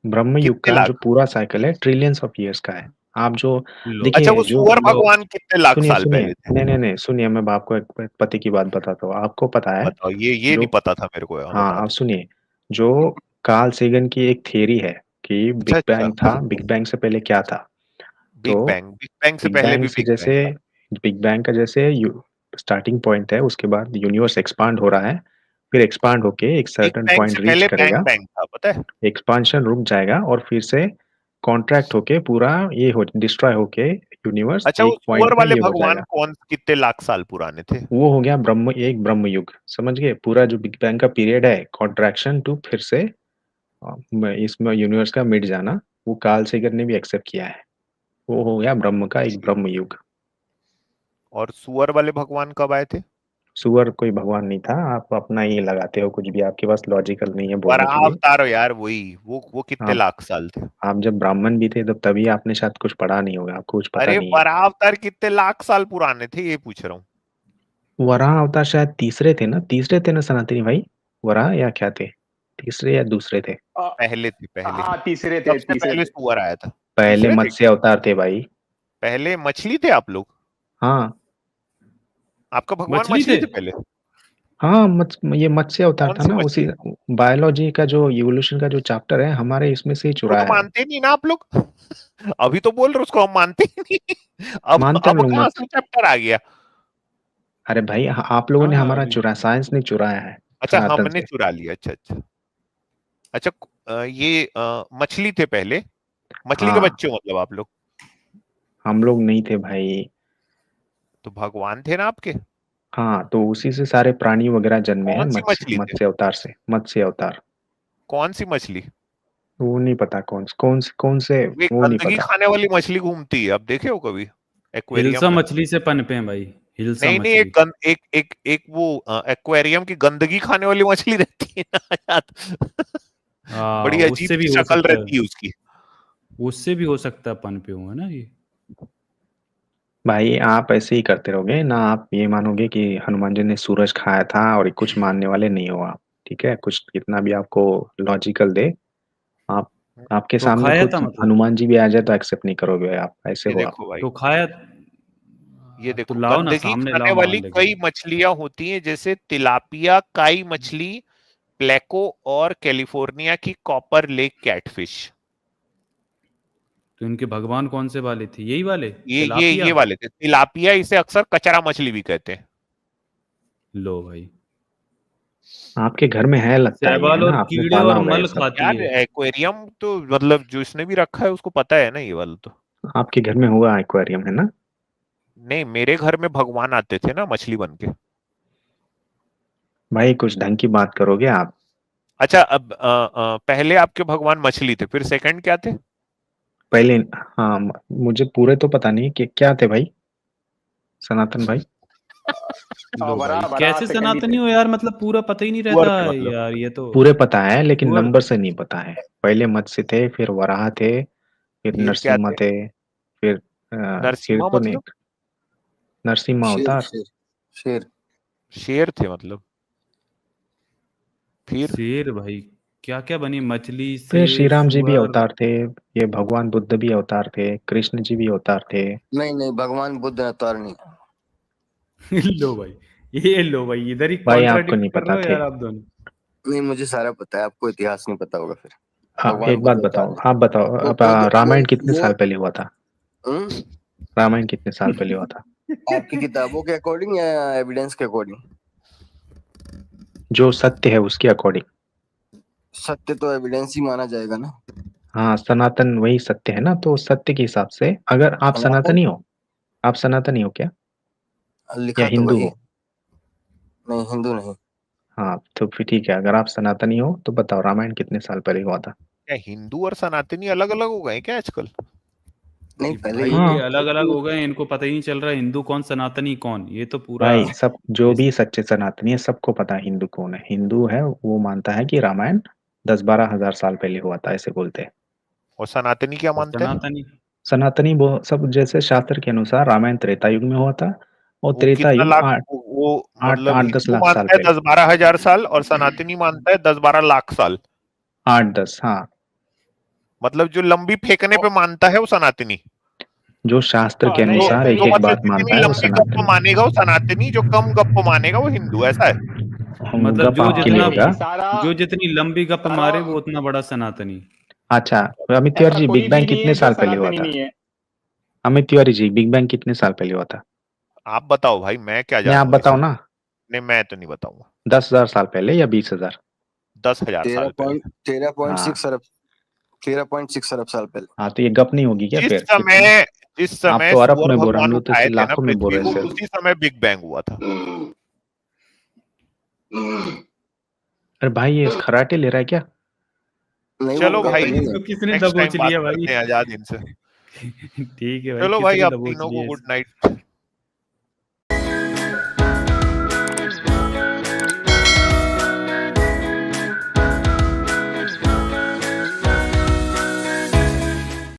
ब्रह्म युग कितने का जो लाख? पूरा साइकिल है ट्रिलियंस ऑफ ईयर्स का है। आप जो लो अच्छा वो देखिए जो सुअर लो भगवान कितने लाख सुनिए साल सुनिए, पहले थे? नहीं नहीं नहीं सुनिए, मैं आपको एक पति की बात बताता हूँ, आपको पता है बताओ, ये जो, नहीं पता था मेरे को, हाँ बता आप दो। सुनिए, जो कार्ल सेगन की एक थियरी है कि अच्छा बिग अच्छा। बैंग था, बिग बैंग से पहले क्या था। तो बिग बैंग से बिग पहले बैंग भी से बिग बैंग जैसे था। बिग बैंग का जैसे स्टार्टिंग पॉइंट है, उसके बाद यूनिवर्स एक्सपांड हो रहा है, फिर एक्सपांड होके एक बिग सर्टेन बैंग पॉइंट से रीच पहले करेगा, बैंग बैंग था, पता है? एक्सपांशन रुक जाएगा और फिर से कॉन्ट्रैक्ट होके पूरा ये हो डिस्ट्रॉय होके यूनिवर्स अच्छा वो एक सुअर पॉइंट पे वाले ये हो भगवान जाएगा। कौन कितने लाख साल पुराने थे? वो हो गया ब्रह्म युग, समझ गए? पूरा जो बिग बैंग का पीरियड है, कॉन्ट्रैक्शन टू फिर से इसमें यूनिवर्स का मिट जाना, वो कार्ल सेगन ने भी एक्सेप्ट किया है। वो हो गया ब्रह्म का एक ब्रह्म युग। और सुअर वाले भगवान कब आए थे? सुअर कोई भगवान नहीं था, आप अपना ये लगाते हो कुछ भी, आपके पास लॉजिकल नहीं है बोलने के वराह लिए। अवतार हो यार, वही वो कितने आप लाख साल थे? आप जब ब्राह्मण भी थे तब तभी आपने शायद कुछ पढ़ा नहीं होगा, आपको कुछ पता अरे नहीं है। वराह अवतार कितने लाख साल पुराने थे ये पूछ रहा हूँ। वराह अवतार शायद तीसरे थे ना सनातनी भाई? वराह या क्या थे, तीसरे या दूसरे थे? अ, पहले थे पहले। हाँ, सबसे तीसरे पहले थे। सुअर आया था। पहले तीसरे थे मत्स्य क्या? अवतार थे भाई। पहले मछली थे आप लोग? हाँ आपका भगवान मछली मछली थे। थे पहले? हाँ, ये मत्स्य अवतार कौन था सी ना, उसी मछली? बायोलॉजी का जो इवोल्यूशन का जो चैप्टर है हमारे इसमें से ही वो तो चुराया है। मानते नहीं ना आप लोग। अभी तो बोल रहे उसको हम मानते ही नहीं। मानते हम अब लोग कहाँ से मत्स्य। चैप्टर आ गया? अरे भाई आप लोगों ने हाँ हमारा अभी चुराया, साइंस ने चुराया है अच्छा सनातन हमने से। चुरा लिया, अच्छा अच्छा। अच्छा ये मछली थे पहले, मछली के हाँ बच्चे हो मतलब आप लोग? हम लोग नहीं थे भाई। तो भगवान थे ना आपके? हाँ तो उसी से सारे प्राणी वगैरह जन्मे हैं, कौन सी मत्स्य मछली थे? मत्स्य अवतार से, मत्स्य अवतार। कौन सी मछली? वो नहीं पता कौन से, वे वो नहीं गंदगी पता। खाने वाली मछली घूमती है, अब देखे हो कभी एक्वेरियम हिल्सा में? मछली से पनपे हैं भाई, हिल्सा नहीं नहीं, मछली। एक वो एक्वेरियम की गंदगी खाने वाली मछली रहती है ना यार। बड़ी अजीब उससे भी सी हो शक्ल सकता है, रहती है उसकी। उससे भी हो सकता है पनपे हुए ना ये। भाई आप ऐसे ही करते रहोगे ना, आप ये मानोगे कि हनुमान जी ने सूरज खाया था और कुछ मानने वाले नहीं हो आप। ठीक है, कुछ कितना भी आपको लॉजिकल दे, आप आपके तो सामने खाया खुद था मतलब, हनुमान जी भी आ जाए तो एक्सेप्ट नहीं करोगे आप, ऐसे ये हो आप। देखो भाई, तो खाया। ये तो देखो लाओ ना, गंदगी सामने खाने लाओ वाली मान लेंगे। कई मछलियां होती हैं, जैसे तिलापिया, काई मछली, प्लेको और कैलिफोर्निया की कॉपर लेक कैटफिश। तो इनके भगवान कौन से वाले थे, यही वाले ये तिलापिया? वाले थे। तिलापिया इसे अक्सर कचरा मछली भी कहते हैं। लो भाई, आपके घर में है लगता है ये, है शैवाल ना, और आपने कीड़े पाला और होगा ये मल सब। खाती यार है। एक्वेरियम तो मतलब जो इसने भी रखा है उसको पता है ना ये वाला तो। आपके घर में हुआ एक्वेरियम है ना? नहीं, मेरे घर में भगवान आते थे ना मछली बन के। भाई कुछ ढंग की बात करोगे आप? अच्छा अब पहले आपके भगवान मछली थे, फिर सेकंड क्या थे? पहले, हाँ मुझे पूरे तो पता नहीं कि क्या थे भाई, सनातन भाई। लो वरा भाई, वरा कैसे सेकंड ही सनातनी थे। हो यार, मतलब पूरा पता ही नहीं सुअर रहता थे है मतलब। यार ये तो। पूरे पता है लेकिन पुअर। नंबर से नहीं पता है। पहले मत्स्य थे, फिर वराह थे, फिर फिर क्या नरसिम्हा थे? थे, फिर फिर नरसिम्हा तो नहीं, मतलब? नरसिम्हा शेर अवतार। शेर शेर। शेर थे मतलब? फिर शेर भाई, क्या क्या बनी, मछली, फिर श्री शेर, राम जी भी सुअर। अवतार थे, ये भगवान बुद्ध भी अवतार थे, कृष्ण जी भी अवतार थे। नहीं नहीं, भगवान बुद्ध अवतार नहीं। लो भाई, ये लो भाई, इधर ही भाई आपको कॉन्ट्राडिक्ट नहीं कर पता रहे हो थे, यार आप दोनों। नहीं, मुझे सारा पता है, आपको इतिहास नहीं पता होगा फिर। आप भगवान एक बात बुद्ध बताओ, बता आप बताओ, वो अब खुद रामायण वो कितने वो साल पहले हुआ था? हम्म, रामायण कितने साल पहले हुआ था? आपकी किताबों के अकॉर्डिंग या एविडेंस के अकॉर्डिंग? जो सत्य है उसके अकॉर्डिंग। सत्य तो एविडेंस ही माना जाएगा ना। हाँ, सनातन वही सत्य है ना, तो सत्य के हिसाब से अगर आप सनातन सनातनी हो, आप सनातनी हो क्या या लिखा तो हिंदू वही, हो? नहीं हिंदू नहीं। हाँ, तो फिर ठीक है, अगर आप सनातनी हो तो बताओ रामायण कितने साल पहले हुआ था? क्या हिंदू और सनातनी अलग अलग हो गए क्या आजकल? नहीं पहले भाई ये हाँ ये अलग अलग हो गए, इनको पता ही नहीं चल रहा हिंदू कौन सनातनी कौन, ये तो पूरा भाई, सब जो भी सच्चे सनातनी है सबको पता है हिंदू कौन है। हिंदू है वो मानता है कि रामायण 10-12 हजार साल पहले हुआ था, ऐसे बोलते हैं। और सनातनी क्या और मानते हैं? सनातनी सनातनी वो सब जैसे शास्त्र के अनुसार रामायण त्रेता युग में हुआ था, और वो त्रेता कितना युग लाख? आठ वो आठ मतलब आठ 10 हिंदू लाख साल मानता है पहले। 10-12 हजार साल और सनातनी मानता है 10-12 लाख साल। 8-10, हाँ। मतलब जो लंबी फेंकने पे मानता है वो सनातनी। जो शास्त्र के नहीं अनुसार ऐसा एक तो नहीं एक है। मतलब बात जितनी मानता है वो लंबी गप्प सनातनी। मानेगा वो सनातनी, जो कम गप्प मानेगा वो हिंदू, ऐसा है? मतलब गप आपकी नहीं लेगा। नहीं सारा जो जितनी लंबी गप सारा मारे वो उतना बड़ा सनातनी। अच्छा, अमित तिवारी ऐसा जी, कोई बिग भी बैंग नहीं कितने है जो साल पहले हुआ सनातनी था? नहीं है। अमित तिवारी जी, बिग बैंग कितने साल पहले हुआ था? आप बताओ भाई, मैं क्या नहीं, आप जानूंगा बताओ इसमें? ना। नहीं, मैं तो नहीं बताऊंगा। 10,000 साल पहले या 20,000? 10,000 साल पहले। 13.6 हाँ अरब 13.6 अरब साल पहले। हाँ, तो ये गप नहीं होगी क्या जिस फिर? कितने? समय जिस आप समय तो अरब सूअर में बोल रहे, हम भगवान लोग तो उठाए थे ना लाखों में बोल पृथ्वी रहे को, हैं सिर्फ। उसी समय बिग बैंग हुआ था। अरे भाई, ये खराटे ले रहा है क्या? नहीं वो चलो गप भाई, नहीं है। इसको किसने नेक्स्ट टाइम दबोच बात लिया करते भाई? हैं आजाद इनसे। ठीक है भाई, चलो भाई, किसने आप दबोच तीनों को लिया गुड नाइट।